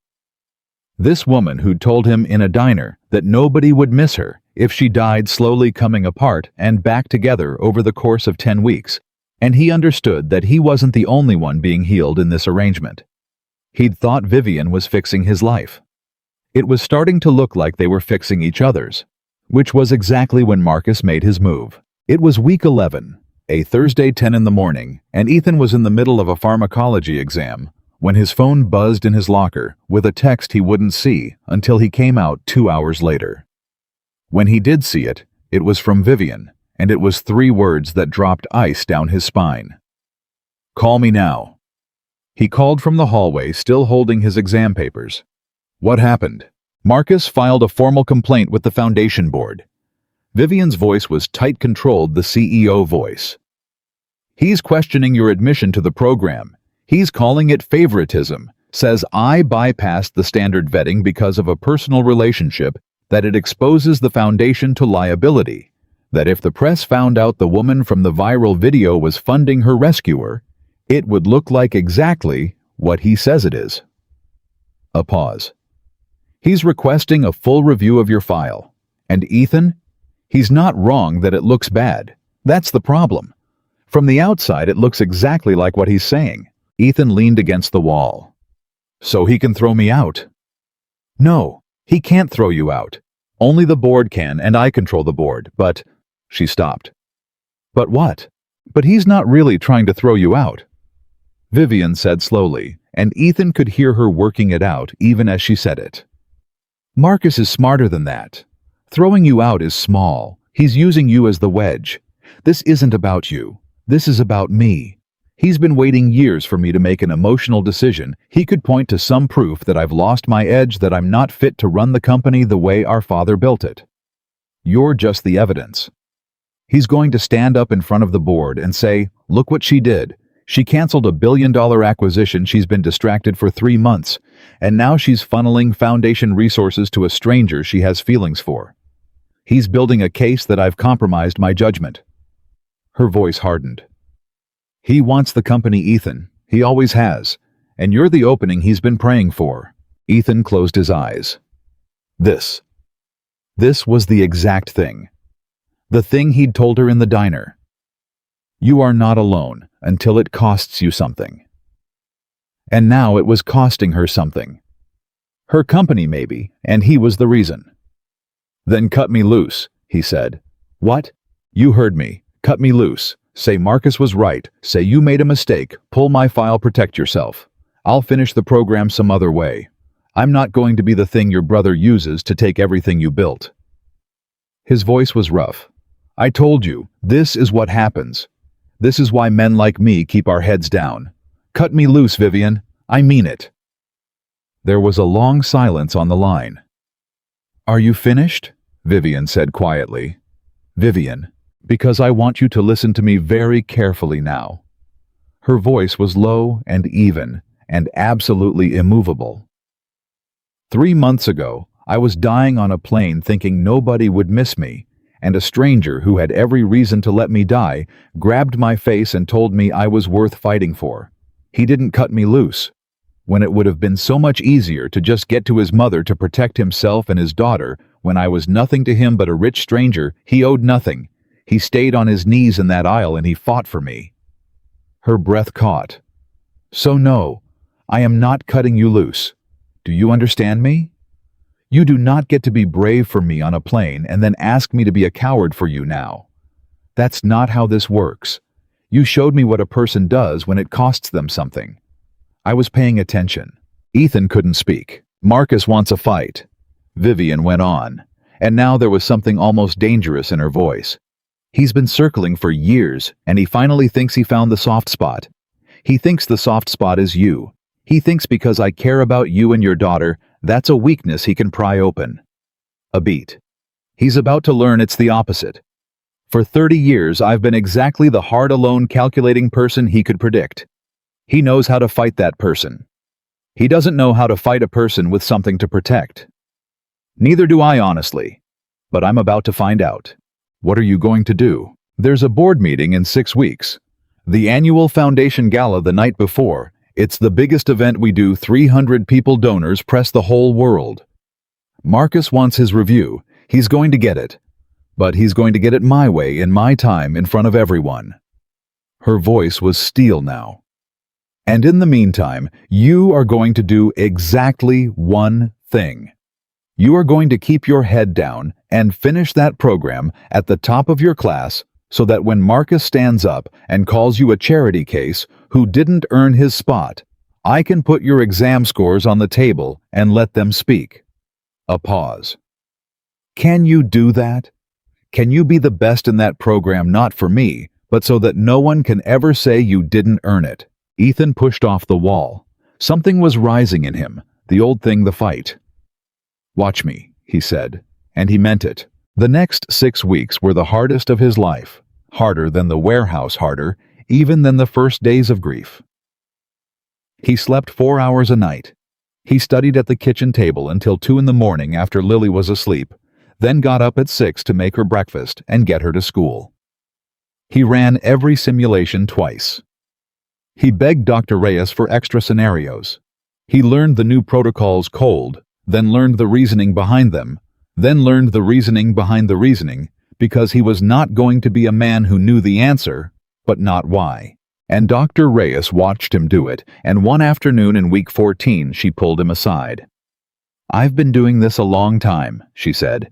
This woman who'd told him in a diner that nobody would miss her if she died slowly coming apart and back together over the course of 10 weeks, and he understood that he wasn't the only one being healed in this arrangement. He'd thought Vivian was fixing his life. It was starting to look like they were fixing each other's, which was exactly when Marcus made his move. It was week 11, a Thursday 10 in the morning, and Ethan was in the middle of a pharmacology exam, when his phone buzzed in his locker with a text he wouldn't see until he came out 2 hours later. When he did see it, it was from Vivian, and it was 3 words that dropped ice down his spine. "Call me now." He called from the hallway, still holding his exam papers. "What happened?" Marcus filed a formal complaint with the foundation board. Vivian's voice was tight-controlled, the CEO voice. "He's questioning your admission to the program. He's calling it favoritism, says I bypassed the standard vetting because of a personal relationship, that it exposes the foundation to liability, that if the press found out the woman from the viral video was funding her rescuer, it would look like exactly what he says it is." A pause. "He's requesting a full review of your file. And Ethan? He's not wrong that it looks bad. That's the problem. From the outside, it looks exactly like what he's saying." Ethan leaned against the wall. "So he can throw me out?" "No, he can't throw you out. Only the board can, and I control the board, but—" She stopped. "But what?" "But he's not really trying to throw you out," Vivian said slowly, and Ethan could hear her working it out even as she said it. "Marcus is smarter than that. Throwing you out is small. He's using you as the wedge. This isn't about you. This is about me. He's been waiting years for me to make an emotional decision. He could point to some proof that I've lost my edge, that I'm not fit to run the company the way our father built it. You're just the evidence. He's going to stand up in front of the board and say, 'Look what she did. She canceled a billion-dollar acquisition she's been distracted for 3 months, and now she's funneling foundation resources to a stranger she has feelings for. He's building a case that I've compromised my judgment.'" Her voice hardened. "He wants the company, Ethan. He always has. And you're the opening he's been praying for." Ethan closed his eyes. This was the exact thing. The thing he'd told her in the diner. You are not alone until it costs you something. And now it was costing her something. Her company, maybe, and he was the reason. "Then cut me loose," he said. "What?" "You heard me. Cut me loose. Say Marcus was right. Say you made a mistake. Pull my file, protect yourself. I'll finish the program some other way. I'm not going to be the thing your brother uses to take everything you built." His voice was rough. "I told you, this is what happens. This is why men like me keep our heads down. Cut me loose, Vivian. I mean it." There was a long silence on the line. "Are you finished?" Vivian said quietly. "Vivian, because I want you to listen to me very carefully now." Her voice was low and even, and absolutely immovable. 3 months ago, I was dying on a plane thinking nobody would miss me, and a stranger who had every reason to let me die grabbed my face and told me I was worth fighting for. He didn't cut me loose, when it would have been so much easier to just get to his mother to protect himself and his daughter. When I was nothing to him but a rich stranger, he owed nothing. He stayed on his knees in that aisle and he fought for me." Her breath caught. "So no, I am not cutting you loose. Do you understand me? You do not get to be brave for me on a plane and then ask me to be a coward for you now. That's not how this works. You showed me what a person does when it costs them something. I was paying attention." Ethan couldn't speak. "Marcus wants a fight," Vivian went on, and now there was something almost dangerous in her voice. "He's been circling for years, and he finally thinks he found the soft spot. He thinks the soft spot is you. He thinks because I care about you and your daughter, that's a weakness he can pry open." A beat. "He's about to learn it's the opposite. For 30 years, I've been exactly the hard, alone, calculating person he could predict. He knows how to fight that person. He doesn't know how to fight a person with something to protect. Neither do I, honestly. But I'm about to find out." "What are you going to do?" "There's a board meeting in 6 weeks. The annual foundation gala the night before. It's the biggest event we do. 300 people, donors, press, the whole world. Marcus wants his review. He's going to get it. But he's going to get it my way, in my time, in front of everyone." Her voice was steel now. "And in the meantime, you are going to do exactly one thing. You are going to keep your head down and finish that program at the top of your class so that when Marcus stands up and calls you a charity case who didn't earn his spot, I can put your exam scores on the table and let them speak. A pause. Can you do that? Can you be the best in that program not for me, but so that no one can ever say you didn't earn it? Ethan pushed off the wall. Something was rising in him, the old thing, the fight. Watch me, he said, and he meant it. The next 6 weeks were the hardest of his life, harder than the warehouse, harder even than the first days of grief. He slept 4 hours a night. He studied at the kitchen table until 2 in the morning after Lily was asleep, then got up at 6 to make her breakfast and get her to school. He ran every simulation twice. He begged Dr. Reyes for extra scenarios. He learned the new protocols cold, then learned the reasoning behind them, then learned the reasoning behind the reasoning, because he was not going to be a man who knew the answer, but not why. And Dr. Reyes watched him do it, and one afternoon in week 14 she pulled him aside. "I've been doing this a long time," she said.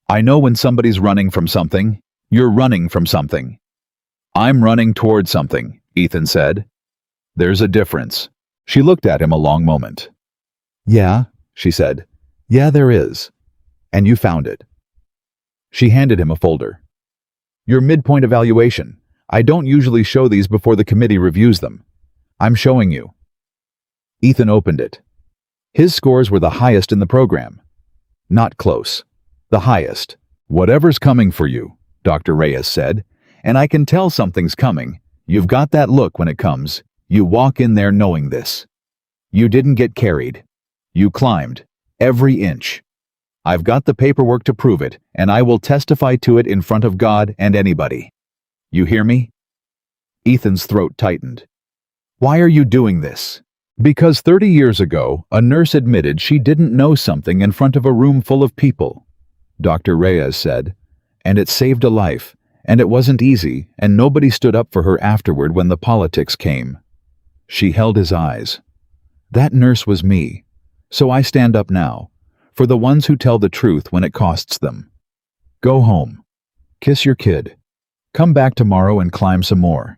"I know when somebody's running from something. You're running from something." "I'm running toward something," Ethan said. "There's a difference." She looked at him a long moment. "Yeah," she said. "Yeah, there is. And you found it." She handed him a folder. "Your midpoint evaluation. I don't usually show these before the committee reviews them. I'm showing you." Ethan opened it. His scores were the highest in the program. Not close. The highest. "Whatever's coming for you," Dr. Reyes said, "and I can tell something's coming. You've got that look when it comes. You walk in there knowing this. You didn't get carried. You climbed. Every inch. I've got the paperwork to prove it, and I will testify to it in front of God and anybody. You hear me?" Ethan's throat tightened. "Why are you doing this?" "Because 30 years ago, a nurse admitted she didn't know something in front of a room full of people," Dr. Reyes said, "and it saved a life, and it wasn't easy, and nobody stood up for her afterward when the politics came." She held his eyes. "That nurse was me, so I stand up now, for the ones who tell the truth when it costs them. Go home. Kiss your kid. Come back tomorrow and climb some more."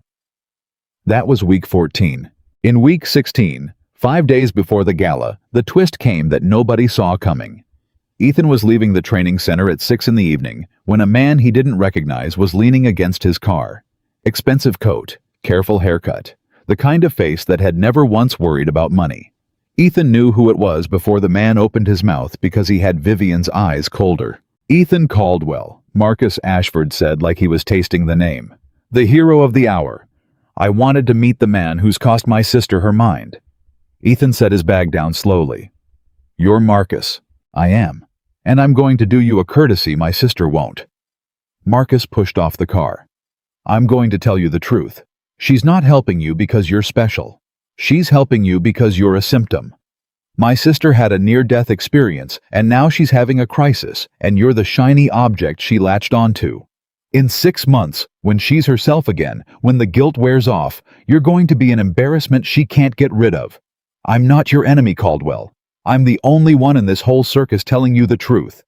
That was week 14. In week 16, 5 days before the gala, the twist came that nobody saw coming. Ethan was leaving the training center at 6 in the evening when a man he didn't recognize was leaning against his car. Expensive coat, careful haircut, the kind of face that had never once worried about money. Ethan knew who it was before the man opened his mouth because he had Vivian's eyes colder. "Ethan Caldwell," Marcus Ashford said like he was tasting the name. "The hero of the hour. I wanted to meet the man who's cost my sister her mind." Ethan set his bag down slowly. "You're Marcus." "I am. And I'm going to do you a courtesy my sister won't." Marcus pushed off the car. "I'm going to tell you the truth. She's not helping you because you're special. She's helping you because you're a symptom. My sister had a near-death experience, and now she's having a crisis, and you're the shiny object she latched onto. In 6 months, when she's herself again, when the guilt wears off, you're going to be an embarrassment she can't get rid of. I'm not your enemy, Caldwell. I'm the only one in this whole circus telling you the truth."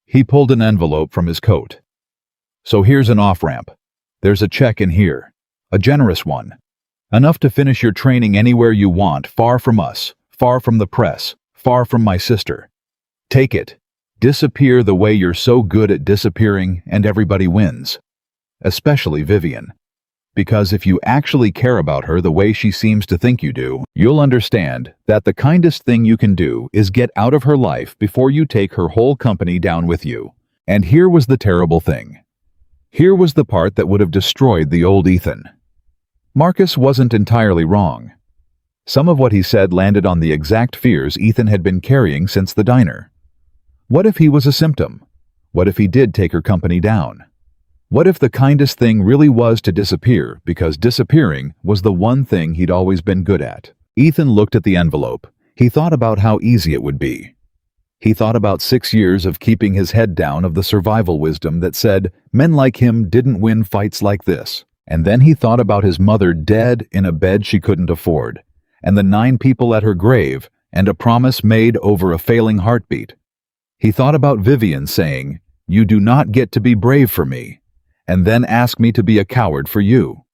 He pulled an envelope from his coat. "So here's an off-ramp. There's a check in here. A generous one. Enough to finish your training anywhere you want, far from us, far from the press, far from my sister. Take it. Disappear the way you're so good at disappearing, and everybody wins. Especially Vivian. Because if you actually care about her the way she seems to think you do, you'll understand that the kindest thing you can do is get out of her life before you take her whole company down with you." And here was the terrible thing. Here was the part that would have destroyed the old Ethan. Marcus wasn't entirely wrong. Some of what he said landed on the exact fears Ethan had been carrying since the diner. What if he was a symptom? What if he did take her company down? What if the kindest thing really was to disappear because disappearing was the one thing he'd always been good at? Ethan looked at the envelope. He thought about how easy it would be. He thought about 6 years of keeping his head down, of the survival wisdom that said men like him didn't win fights like this. And then he thought about his mother dead in a bed she couldn't afford, and the 9 people at her grave, and a promise made over a failing heartbeat. He thought about Vivian saying, "You do not get to be brave for me," and then ask me to be a coward for you.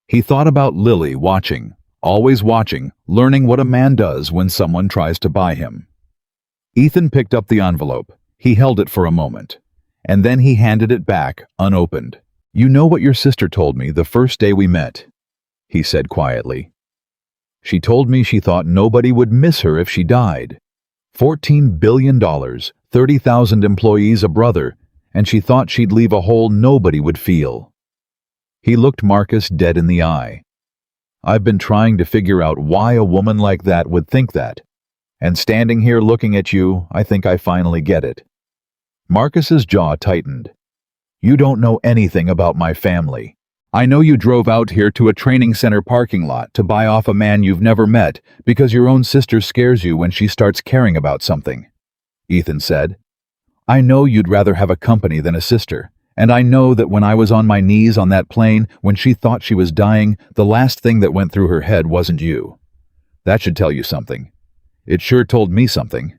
He thought about Lily watching, always watching, learning what a man does when someone tries to buy him. Ethan picked up the envelope. He held it for a moment, and then he handed it back, unopened. "You know what your sister told me the first day we met," he said quietly. "She told me she thought nobody would miss her if she died. $14 billion, 30,000 employees, a brother, and she thought she'd leave a hole nobody would feel." He looked Marcus dead in the eye. "I've been trying to figure out why a woman like that would think that. And standing here looking at you, I think I finally get it." Marcus's jaw tightened. "You don't know anything about my family. I know you drove out here to a training center parking lot to buy off a man you've never met because your own sister scares you when she starts caring about something," Ethan said. "I know you'd rather have a company than a sister, and I know that when I was on my knees on that plane when she thought she was dying, the last thing that went through her head wasn't you. That should tell you something. It sure told me something."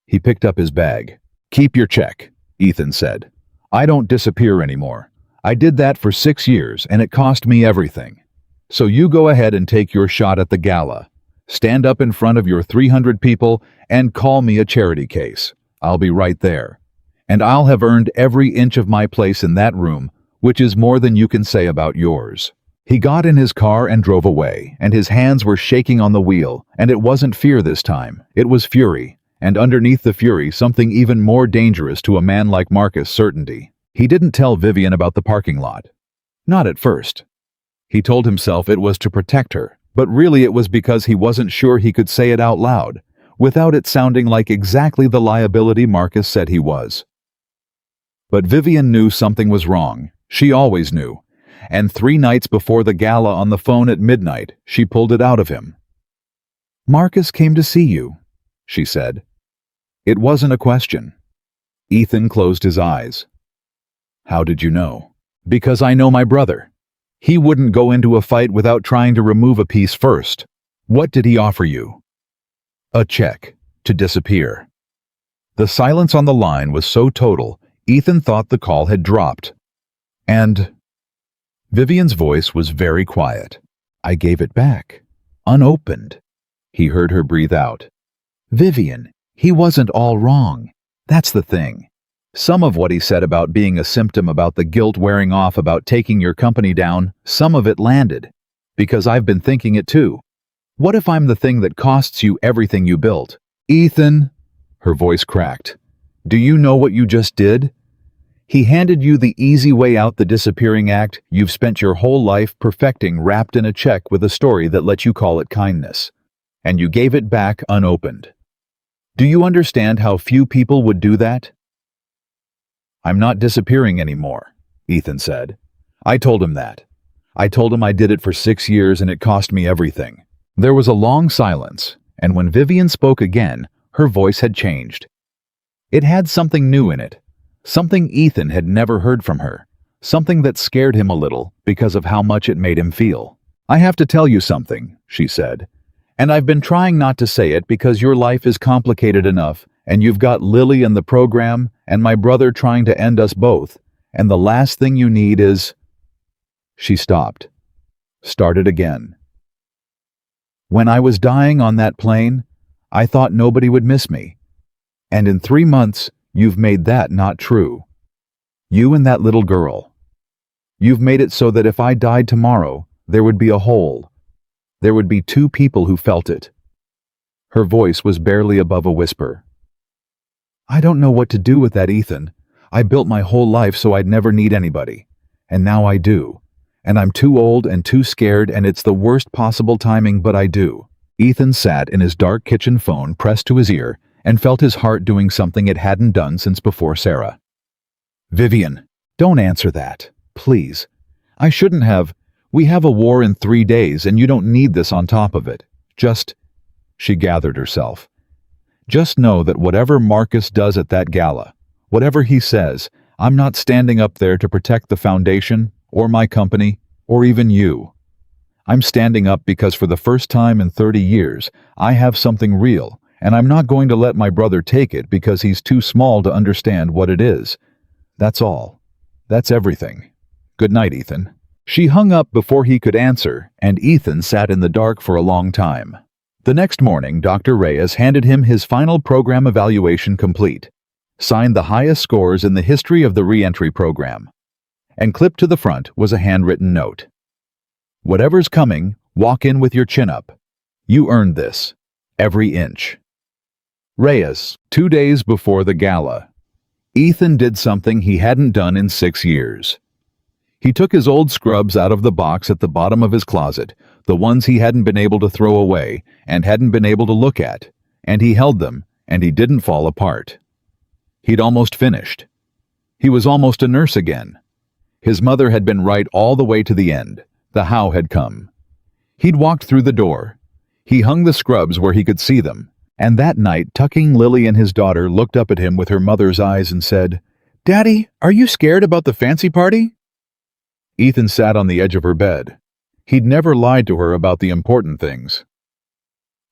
He picked up his bag. "Keep your check," Ethan said. "I don't disappear anymore. I did that for 6 years, and it cost me everything. So you go ahead and take your shot at the gala. Stand up in front of your 300 people and call me a charity case. I'll be right there. And I'll have earned every inch of my place in that room, which is more than you can say about yours." He got in his car and drove away, and his hands were shaking on the wheel, and it wasn't fear this time, it was fury, and underneath the fury something even more dangerous to a man like Marcus: certainty. He didn't tell Vivian about the parking lot. Not at first. He told himself it was to protect her, but really it was because he wasn't sure he could say it out loud, without it sounding like exactly the liability Marcus said he was. But Vivian knew something was wrong. She always knew. And 3 nights before the gala on the phone at midnight, she pulled it out of him. "Marcus came to see you," she said. It wasn't a question. Ethan closed his eyes. "How did you know?" "Because I know my brother. He wouldn't go into a fight without trying to remove a piece first. What did he offer you?" "A check, to disappear." The silence on the line was so total, Ethan thought the call had dropped. "And?" Vivian's voice was very quiet. "I gave it back. Unopened." He heard her breathe out. "Vivian, he wasn't all wrong. That's the thing. Some of what he said about being a symptom, about the guilt wearing off, about taking your company down, some of it landed. Because I've been thinking it too. What if I'm the thing that costs you everything you built?" "Ethan," her voice cracked. "Do you know what you just did? He handed you the easy way out, the disappearing act you've spent your whole life perfecting, wrapped in a check with a story that lets you call it kindness. And you gave it back unopened. Do you understand how few people would do that?" "I'm not disappearing anymore," Ethan said. I told him that. I told him I did it for 6 years and it cost me everything. There was a long silence, and when Vivian spoke again, her voice had changed. It had something new in it, something Ethan had never heard from her, something that scared him a little because of how much it made him feel. "I have to tell you something," she said. "And I've been trying not to say it because your life is complicated enough, and you've got Lily and the program, and my brother trying to end us both, and the last thing you need is—" She stopped. Started again. "When I was dying on that plane, I thought nobody would miss me. And in 3 months, you've made that not true. You and that little girl. You've made it so that if I died tomorrow, there would be a hole. There would be 2 people who felt it." Her voice was barely above a whisper. "I don't know what to do with that, Ethan. I built my whole life so I'd never need anybody. And now I do. And I'm too old and too scared, and it's the worst possible timing, but I do." Ethan sat in his dark kitchen phone pressed to his ear and felt his heart doing something it hadn't done since before Sarah. "Vivian, don't answer that, please. I shouldn't have. We have a war in 3 days, and you don't need this on top of it. Just—" She gathered herself. "Just know that whatever Marcus does at that gala, whatever he says, I'm not standing up there to protect the foundation, or my company, or even you. I'm standing up because for the first time in 30 years, I have something real, and I'm not going to let my brother take it because he's too small to understand what it is. That's all. That's everything. Good night, Ethan." She hung up before he could answer, and Ethan sat in the dark for a long time. The next morning, Dr. Reyes handed him his final program evaluation complete, signed the highest scores in the history of the re-entry program, and clipped to the front was a handwritten note. "Whatever's coming, walk in with your chin up. You earned this. Every inch." Reyes, 2 days before the gala. Ethan did something he hadn't done in 6 years. He took his old scrubs out of the box at the bottom of his closet, the ones he hadn't been able to throw away and hadn't been able to look at, and he held them, and he didn't fall apart. He'd almost finished. He was almost a nurse again. His mother had been right all the way to the end. The how had come. He'd walked through the door. He hung the scrubs where he could see them, and that night, tucking Lily and his daughter looked up at him with her mother's eyes and said, "Daddy, are you scared about the fancy party?" Ethan sat on the edge of her bed. He'd never lied to her about the important things.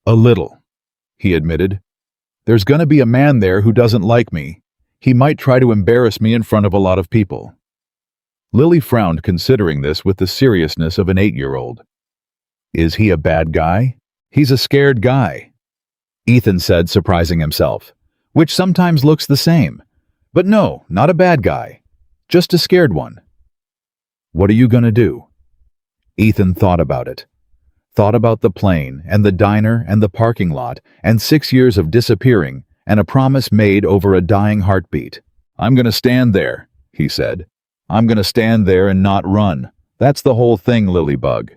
"A little," he admitted. "There's gonna be a man there who doesn't like me. He might try to embarrass me in front of a lot of people." Lily frowned, considering this with the seriousness of an 8-year-old. "Is he a bad guy?" "He's a scared guy," Ethan said, surprising himself, "which sometimes looks the same. But no, not a bad guy. Just a scared one." "What are you gonna do?" Ethan thought about it. Thought about the plane, and the diner, and the parking lot, and 6 years of disappearing, and a promise made over a dying heartbeat. "I'm gonna stand there," he said. "I'm gonna stand there and not run. That's the whole thing, Lilybug.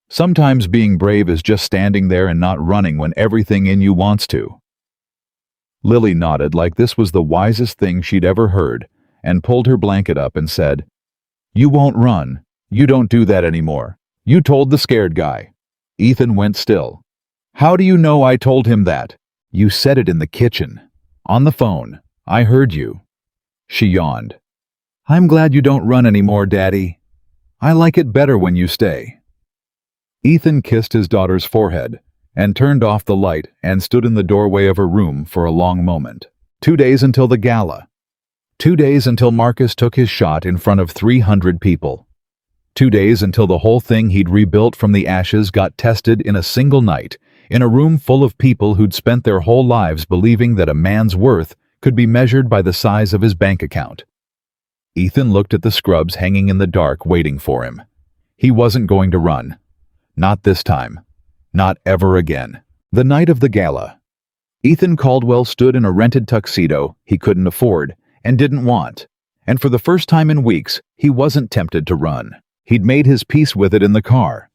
Sometimes being brave is just standing there and not running when everything in you wants to." Lily nodded like this was the wisest thing she'd ever heard, and pulled her blanket up and said, "You won't run. You don't do that anymore. You told the scared guy." Ethan went still. "How do you know I told him that?" "You said it in the kitchen. On the phone. I heard you." She yawned. "I'm glad you don't run anymore, Daddy. I like it better when you stay." Ethan kissed his daughter's forehead and turned off the light and stood in the doorway of her room for a long moment. 2 days until the gala. 2 days until Marcus took his shot in front of 300 people. 2 days until the whole thing he'd rebuilt from the ashes got tested in a single night, in a room full of people who'd spent their whole lives believing that a man's worth could be measured by the size of his bank account. Ethan looked at the scrubs hanging in the dark waiting for him. He wasn't going to run. Not this time. Not ever again. The night of the gala. Ethan Caldwell stood in a rented tuxedo he couldn't afford and didn't want, and for the first time in weeks, he wasn't tempted to run. He'd made his peace with it in the car.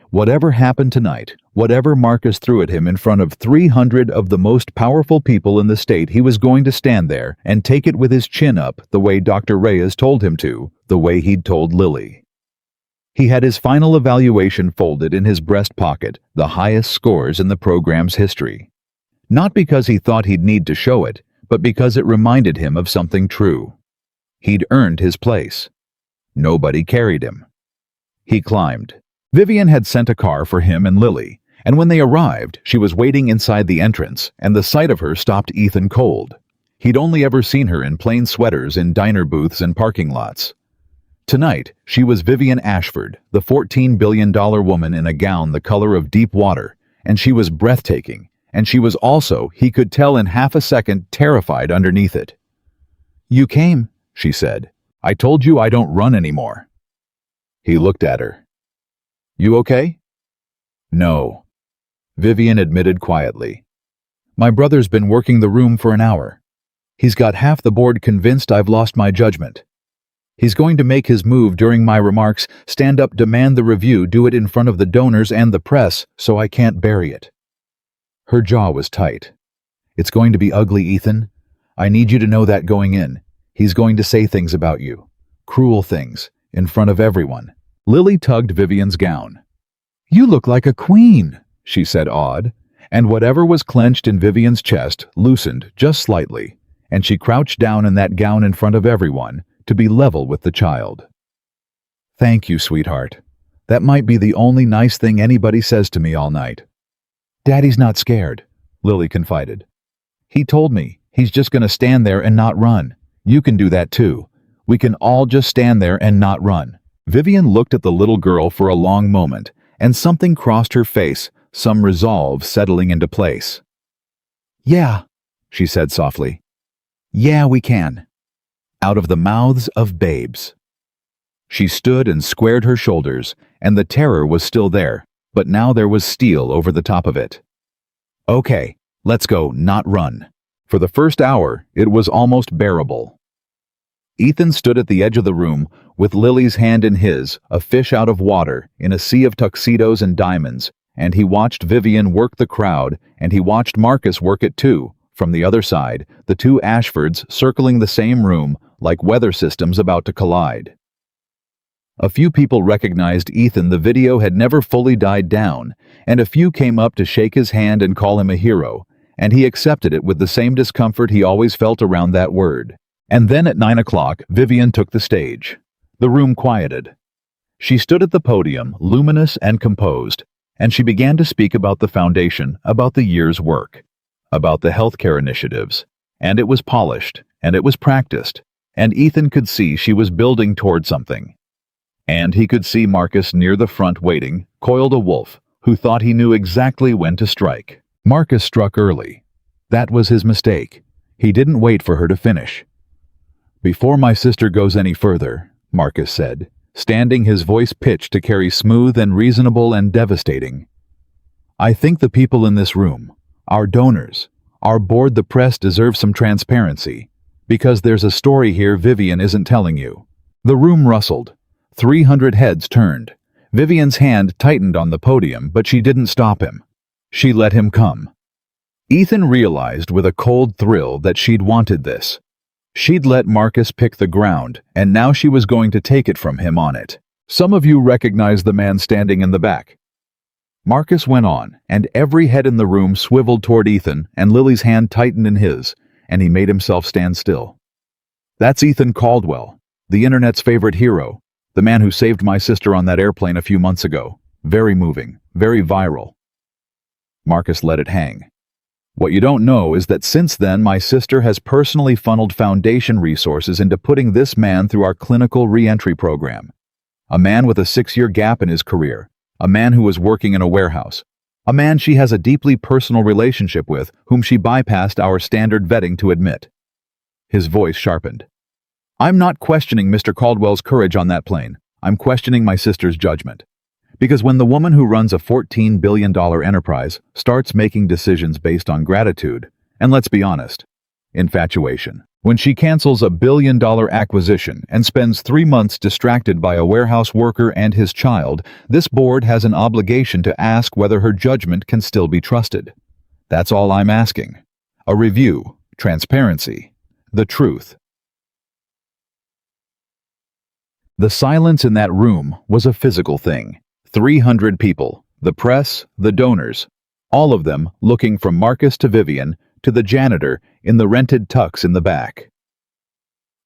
Whatever happened tonight, whatever Marcus threw at him in front of 300 of the most powerful people in the state, he was going to stand there and take it with his chin up the way Dr. Reyes told him to, the way he'd told Lily. He had his final evaluation folded in his breast pocket, the highest scores in the program's history. Not because he thought he'd need to show it, but because it reminded him of something true. He'd earned his place. Nobody carried him. He climbed. Vivian had sent a car for him and Lily, and when they arrived, she was waiting inside the entrance, and the sight of her stopped Ethan cold. He'd only ever seen her in plain sweaters in diner booths and parking lots. Tonight, she was Vivian Ashford, the $14 billion woman in a gown the color of deep water, and she was breathtaking, and she was also, he could tell in half a second, terrified underneath it. "You came," she said. "I told you I don't run anymore." He looked at her. "You okay?" "No," Vivian admitted quietly. "My brother's been working the room for an hour. He's got half the board convinced I've lost my judgment. He's going to make his move during my remarks, stand up, demand the review, do it in front of the donors and the press, so I can't bury it." Her jaw was tight. "It's going to be ugly, Ethan. I need you to know that going in. He's going to say things about you. Cruel things. In front of everyone." Lily tugged Vivian's gown. "You look like a queen," she said, awed, and whatever was clenched in Vivian's chest loosened just slightly, and she crouched down in that gown in front of everyone to be level with the child. "Thank you, sweetheart. That might be the only nice thing anybody says to me all night." "Daddy's not scared," Lily confided. "He told me he's just going to stand there and not run. You can do that too. We can all just stand there and not run. Vivian looked at the little girl for a long moment, and something crossed her face, some resolve settling into place. "Yeah," she said softly. "Yeah, we can." Out of the mouths of babes. She stood and squared her shoulders, and the terror was still there, but now there was steel over the top of it. "Okay, let's go, not run." For the first hour, it was almost bearable. Ethan stood at the edge of the room, with Lily's hand in his, a fish out of water, in a sea of tuxedos and diamonds, and he watched Vivian work the crowd, and he watched Marcus work it too. From the other side, the two Ashfords circling the same room, like weather systems about to collide. A few people recognized Ethan. The video had never fully died down, and a few came up to shake his hand and call him a hero, and he accepted it with the same discomfort he always felt around that word. And then at 9 o'clock, Vivian took the stage. The room quieted. She stood at the podium, luminous and composed, and she began to speak about the foundation, about the year's work, about the healthcare initiatives, and it was polished, and it was practiced, and Ethan could see she was building toward something. And he could see Marcus near the front waiting, coiled a wolf, who thought he knew exactly when to strike. Marcus struck early. That was his mistake. He didn't wait for her to finish. "Before my sister goes any further," Marcus said, standing, his voice pitched to carry smooth and reasonable and devastating, "I think the people in this room, our donors, our board, the press, deserve some transparency, because there's a story here Vivian isn't telling you." The room rustled. 300 heads turned. Vivian's hand tightened on the podium, but she didn't stop him. She let him come. Ethan realized with a cold thrill that she'd wanted this. She'd let Marcus pick the ground, and now she was going to take it from him on it. "Some of you recognize the man standing in the back." Marcus went on, and every head in the room swiveled toward Ethan, and Lily's hand tightened in his, and he made himself stand still. "That's Ethan Caldwell, the internet's favorite hero, the man who saved my sister on that airplane a few months ago. Very moving, very viral." Marcus let it hang. "What you don't know is that since then my sister has personally funneled foundation resources into putting this man through our clinical re-entry program. A man with a 6-year gap in his career, a man who was working in a warehouse, a man she has a deeply personal relationship with, whom she bypassed our standard vetting to admit." His voice sharpened. "I'm not questioning Mr. Caldwell's courage on that plane. I'm questioning my sister's judgment. Because when the woman who runs a $14 billion enterprise starts making decisions based on gratitude, and let's be honest, infatuation, when she cancels a $1 billion acquisition and spends 3 months distracted by a warehouse worker and his child, this board has an obligation to ask whether her judgment can still be trusted. That's all I'm asking. A review, transparency, the truth." The silence in that room was a physical thing. 300 people, the press, the donors, all of them looking from Marcus to Vivian to the janitor in the rented tux in the back.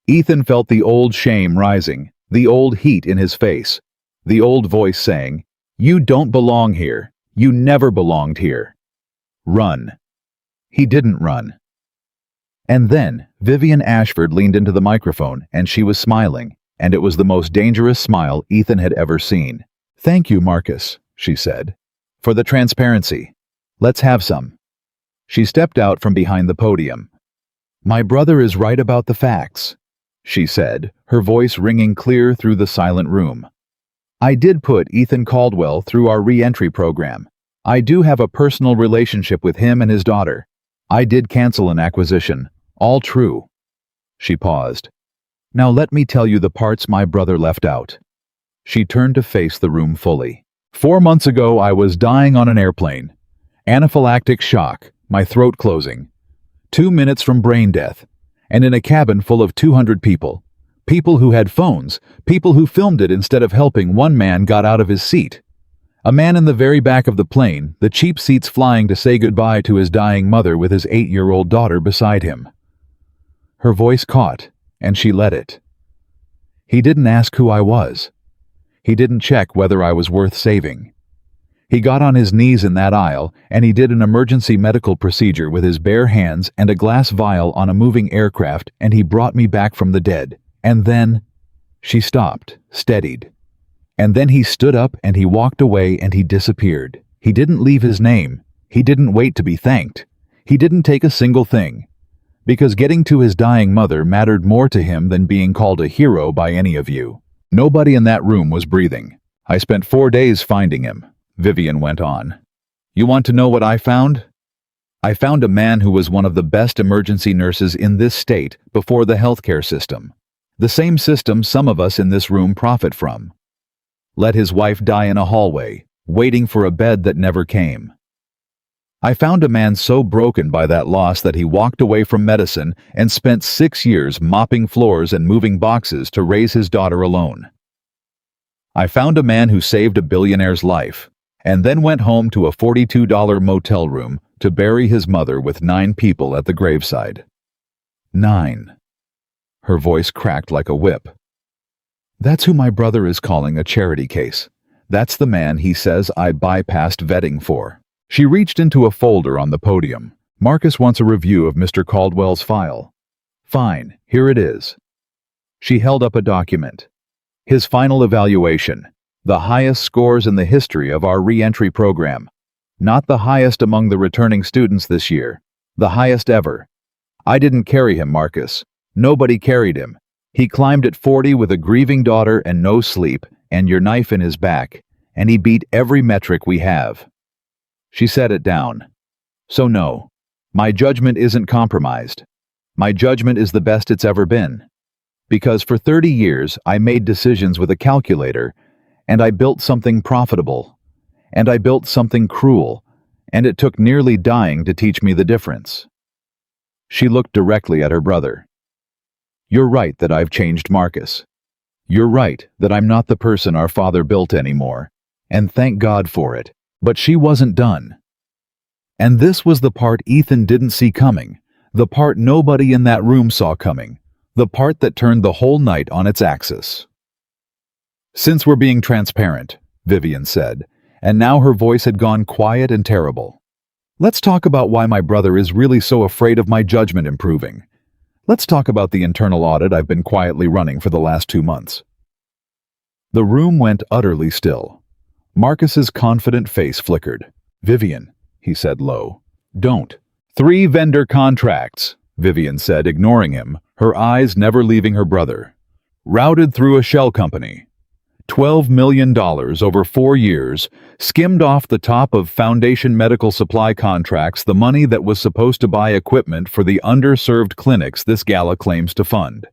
Ethan felt the old shame rising, the old heat in his face, the old voice saying, "You don't belong here. You never belonged here. Run." He didn't run. And then Vivian Ashford leaned into the microphone, and she was smiling, and it was the most dangerous smile Ethan had ever seen. "Thank you, Marcus," she said, "for the transparency. Let's have some." She stepped out from behind the podium. "My brother is right about the facts," she said, her voice ringing clear through the silent room. "I did put Ethan Caldwell through our re-entry program. I do have a personal relationship with him and his daughter. I did cancel an acquisition. All true." She paused. "Now let me tell you the parts my brother left out." She turned to face the room fully. 4 months ago, I was dying on an airplane. Anaphylactic shock, my throat closing. 2 minutes from brain death. And in a cabin full of 200 people. People who had phones. People who filmed it instead of helping. One man got out of his seat. A man in the very back of the plane, the cheap seats flying to say goodbye to his dying mother with his 8-year-old daughter beside him. Her voice caught, and she let it. He didn't ask who I was. He didn't check whether I was worth saving. He got on his knees in that aisle, and he did an emergency medical procedure with his bare hands and a glass vial on a moving aircraft, and he brought me back from the dead. And then..." She stopped, steadied. And then he stood up and he walked away and he disappeared. He didn't leave his name. He didn't wait to be thanked. He didn't take a single thing. Because getting to his dying mother mattered more to him than being called a hero by any of you. Nobody in that room was breathing. I spent 4 days finding him, Vivian went on. You want to know what I found? I found a man who was one of the best emergency nurses in this state before the healthcare system. The same system some of us in this room profit from. Let his wife die in a hallway, waiting for a bed that never came. I found a man so broken by that loss that he walked away from medicine and spent 6 years mopping floors and moving boxes to raise his daughter alone. I found a man who saved a billionaire's life, and then went home to a $42 motel room to bury his mother with 9 people at the graveside. 9. Her voice cracked like a whip. That's who my brother is calling a charity case. That's the man he says I bypassed vetting for. She reached into a folder on the podium. Marcus wants a review of Mr. Caldwell's file. Fine, here it is. She held up a document. His final evaluation. The highest scores in the history of our re-entry program. Not the highest among the returning students this year. The highest ever. I didn't carry him, Marcus. Nobody carried him. He climbed at 40 with a grieving daughter and no sleep, and your knife in his back, and he beat every metric we have. She set it down. So no, my judgment isn't compromised. My judgment is the best it's ever been. Because for 30 years I made decisions with a calculator, and I built something profitable, and I built something cruel, and it took nearly dying to teach me the difference. She looked directly at her brother. You're right that I've changed, Marcus. You're right that I'm not the person our father built anymore, and thank God for it. But she wasn't done. And this was the part Ethan didn't see coming, the part nobody in that room saw coming, the part that turned the whole night on its axis. Since we're being transparent, Vivian said, and now her voice had gone quiet and terrible. Let's talk about why my brother is really so afraid of my judgment improving. Let's talk about the internal audit I've been quietly running for the last 2 months. The room went utterly still. Marcus's confident face flickered. Vivian, he said low. Don't. 3 vendor contracts, Vivian said, ignoring him, her eyes never leaving her brother. Routed through a shell company. $12 million over 4 years, skimmed off the top of Foundation medical supply contracts the money that was supposed to buy equipment for the underserved clinics this gala claims to fund.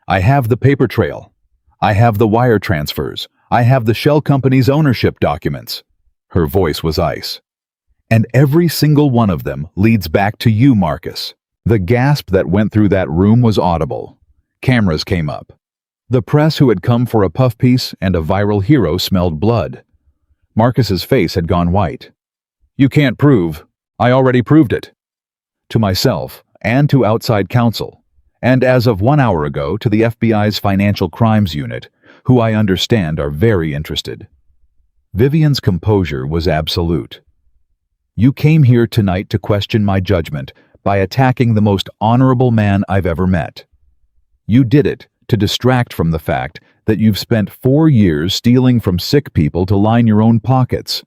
I have the paper trail. I have the wire transfers. I have the shell company's ownership documents. Her voice was ice. And every single one of them leads back to you, Marcus. The gasp that went through that room was audible. Cameras came up. The press who had come for a puff piece and a viral hero smelled blood. Marcus's face had gone white. You can't prove. I already proved it. To myself and to outside counsel. And as of 1 hour ago to the FBI's Financial Crimes Unit, who I understand are very interested. Vivian's composure was absolute. You came here tonight to question my judgment by attacking the most honorable man I've ever met. You did it to distract from the fact that you've spent 4 years stealing from sick people to line your own pockets.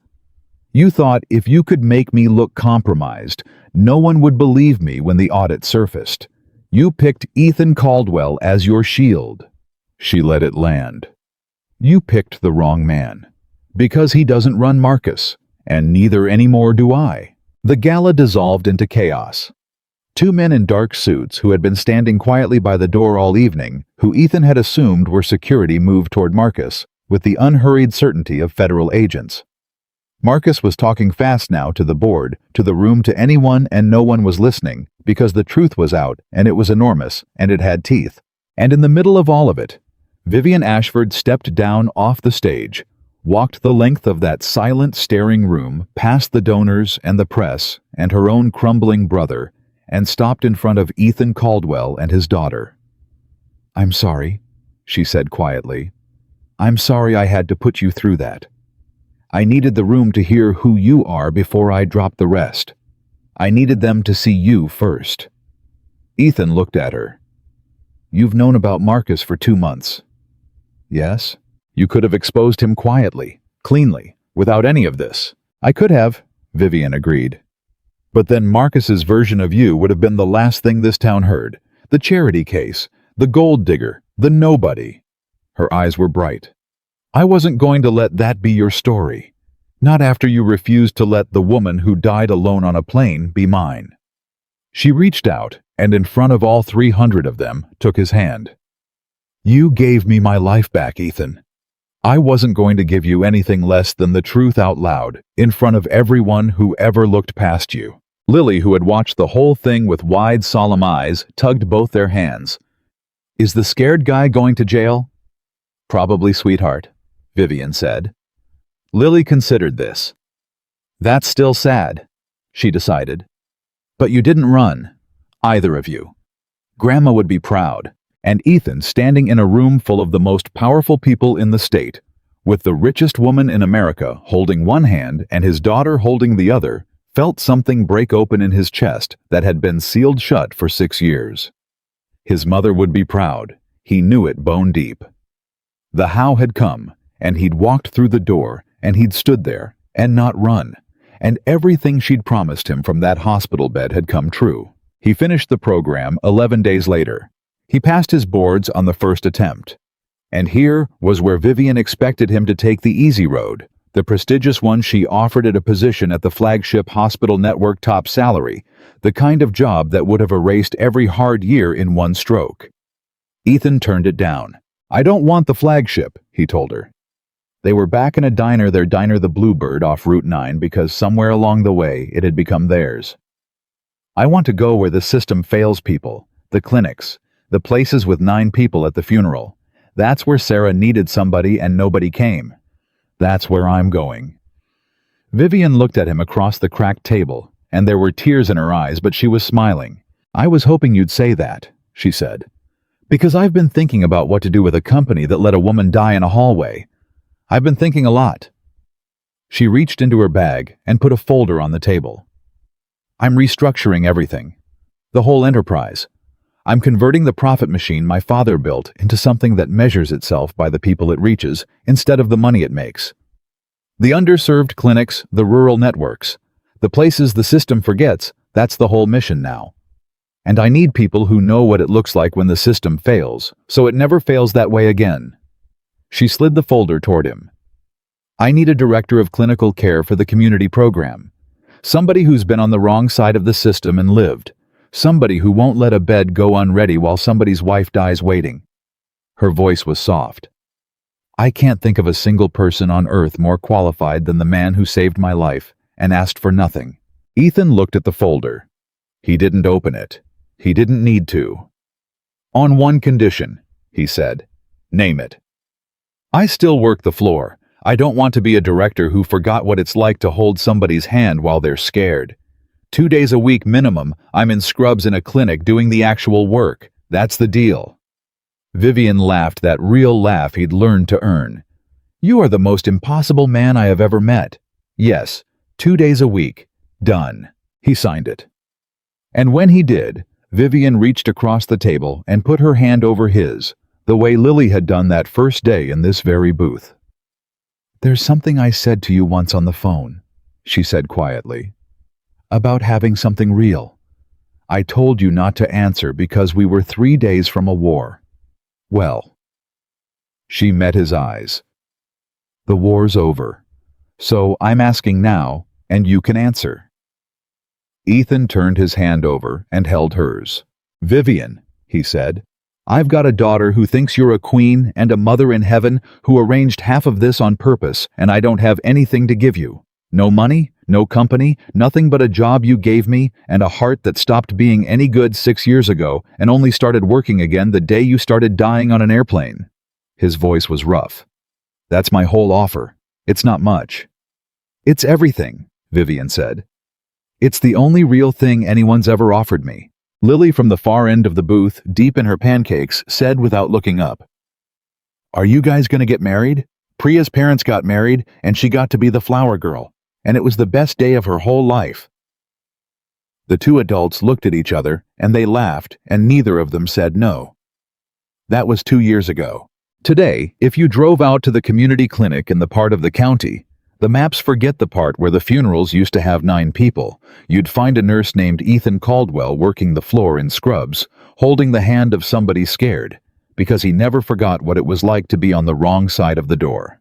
You thought if you could make me look compromised, no one would believe me when the audit surfaced. You picked Ethan Caldwell as your shield. She let it land. You picked the wrong man. Because he doesn't run Marcus, and neither anymore do I. The gala dissolved into chaos. 2 men in dark suits who had been standing quietly by the door all evening, who Ethan had assumed were security, moved toward Marcus, with the unhurried certainty of federal agents. Marcus was talking fast now to the board, to the room, to anyone, and no one was listening, because the truth was out, and it was enormous, and it had teeth. And in the middle of all of it, Vivian Ashford stepped down off the stage, walked the length of that silent, staring room, past the donors and the press and her own crumbling brother, and stopped in front of Ethan Caldwell and his daughter. I'm sorry, she said quietly. I'm sorry I had to put you through that. I needed the room to hear who you are before I dropped the rest. I needed them to see you first. Ethan looked at her. You've known about Marcus for 2 months. Yes? You could have exposed him quietly, cleanly, without any of this. I could have, Vivian agreed. But then Marcus's version of you would have been the last thing this town heard. The charity case, the gold digger, the nobody. Her eyes were bright. I wasn't going to let that be your story. Not after you refused to let the woman who died alone on a plane be mine. She reached out, and in front of all 300 of them, took his hand. You gave me my life back, Ethan. I wasn't going to give you anything less than the truth out loud, in front of everyone who ever looked past you. Lily, who had watched the whole thing with wide, solemn eyes, tugged both their hands. Is the scared guy going to jail? Probably, sweetheart, Vivian said. Lily considered this. That's still sad, she decided. But you didn't run, either of you. Grandma would be proud, and Ethan, standing in a room full of the most powerful people in the state, with the richest woman in America holding one hand and his daughter holding the other, felt something break open in his chest that had been sealed shut for 6 years. His mother would be proud. He knew it bone deep. The how had come, and he'd walked through the door, and he'd stood there, and not run, and everything she'd promised him from that hospital bed had come true. He finished the program 11 days later. He passed his boards on the first attempt. And here was where Vivian expected him to take the easy road, the prestigious one she offered at a position at the flagship hospital network top salary, the kind of job that would have erased every hard year in one stroke. Ethan turned it down. I don't want the flagship, he told her. They were back in a diner, their diner the Bluebird off Route 9, because somewhere along the way it had become theirs. I want to go where the system fails people, the clinics, the places with 9 people at the funeral. That's where Sarah needed somebody and nobody came. That's where I'm going. Vivian looked at him across the cracked table, and there were tears in her eyes, but she was smiling. I was hoping you'd say that, she said. Because I've been thinking about what to do with a company that let a woman die in a hallway. I've been thinking a lot. She reached into her bag and put a folder on the table. I'm restructuring everything. The whole enterprise. I'm converting the profit machine my father built into something that measures itself by the people it reaches instead of the money it makes. The underserved clinics, the rural networks, the places the system forgets, that's the whole mission now. And I need people who know what it looks like when the system fails, so it never fails that way again. She slid the folder toward him. I need a director of clinical care for the community program. Somebody who's been on the wrong side of the system and lived. Somebody who won't let a bed go unready while somebody's wife dies waiting. Her voice was soft. I can't think of a single person on earth more qualified than the man who saved my life and asked for nothing. Ethan looked at the folder. He didn't open it. He didn't need to. On one condition, he said. Name it. I still work the floor. I don't want to be a director who forgot what it's like to hold somebody's hand while they're scared. 2 days a week minimum, I'm in scrubs in a clinic doing the actual work. That's the deal. Vivian laughed that real laugh he'd learned to earn. You are the most impossible man I have ever met. Yes, 2 days a week. Done. He signed it. And when he did, Vivian reached across the table and put her hand over his, the way Lily had done that first day in this very booth. There's something I said to you once on the phone, she said quietly. About having something real. I told you not to answer because we were 3 days from a war. Well. She met his eyes. The war's over. So I'm asking now, and you can answer. Ethan turned his hand over and held hers. Vivian, he said, I've got a daughter who thinks you're a queen and a mother in heaven who arranged half of this on purpose, and I don't have anything to give you. No money, no company, nothing but a job you gave me and a heart that stopped being any good 6 years ago and only started working again the day you started dying on an airplane. His voice was rough. That's my whole offer. It's not much. It's everything, Vivian said. It's the only real thing anyone's ever offered me. Lily from the far end of the booth, deep in her pancakes, said without looking up. Are you guys going to get married? Priya's parents got married and she got to be the flower girl. And it was the best day of her whole life. The two adults looked at each other, and they laughed, and neither of them said no. That was 2 years ago. Today, if you drove out to the community clinic in the part of the county, the maps forget the part where the funerals used to have 9 people. You'd find a nurse named Ethan Caldwell working the floor in scrubs, holding the hand of somebody scared, because he never forgot what it was like to be on the wrong side of the door.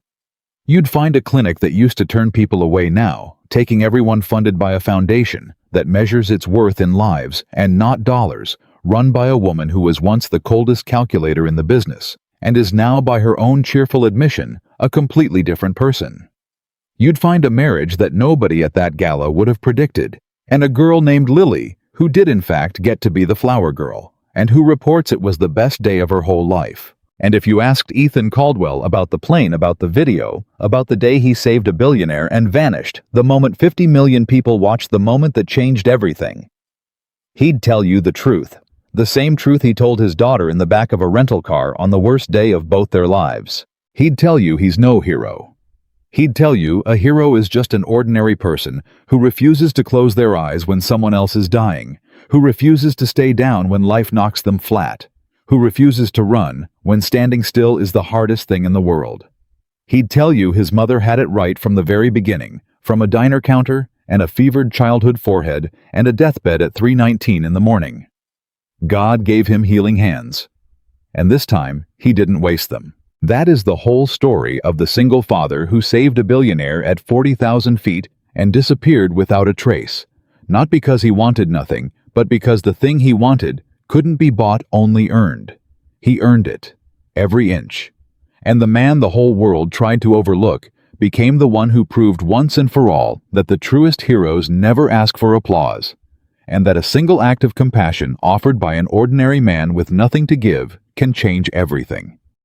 You'd find a clinic that used to turn people away now, taking everyone funded by a foundation that measures its worth in lives and not dollars, run by a woman who was once the coldest calculator in the business, and is now, by her own cheerful admission, a completely different person. You'd find a marriage that nobody at that gala would have predicted, and a girl named Lily, who did in fact get to be the flower girl, and who reports it was the best day of her whole life. And if you asked Ethan Caldwell about the plane, about the video, about the day he saved a billionaire and vanished, the moment 50 million people watched the moment that changed everything, he'd tell you the truth. The same truth he told his daughter in the back of a rental car on the worst day of both their lives. He'd tell you he's no hero. He'd tell you a hero is just an ordinary person who refuses to close their eyes when someone else is dying, who refuses to stay down when life knocks them flat, who refuses to run when standing still is the hardest thing in the world. He'd tell you his mother had it right from the very beginning, from a diner counter and a fevered childhood forehead and a deathbed at 3:19 in the morning. God gave him healing hands, and this time he didn't waste them. That is the whole story of the single father who saved a billionaire at 40,000 feet and disappeared without a trace, not because he wanted nothing, but because the thing he wanted couldn't be bought, only earned. He earned it, every inch. And the man the whole world tried to overlook became the one who proved once and for all that the truest heroes never ask for applause, and that a single act of compassion offered by an ordinary man with nothing to give can change everything.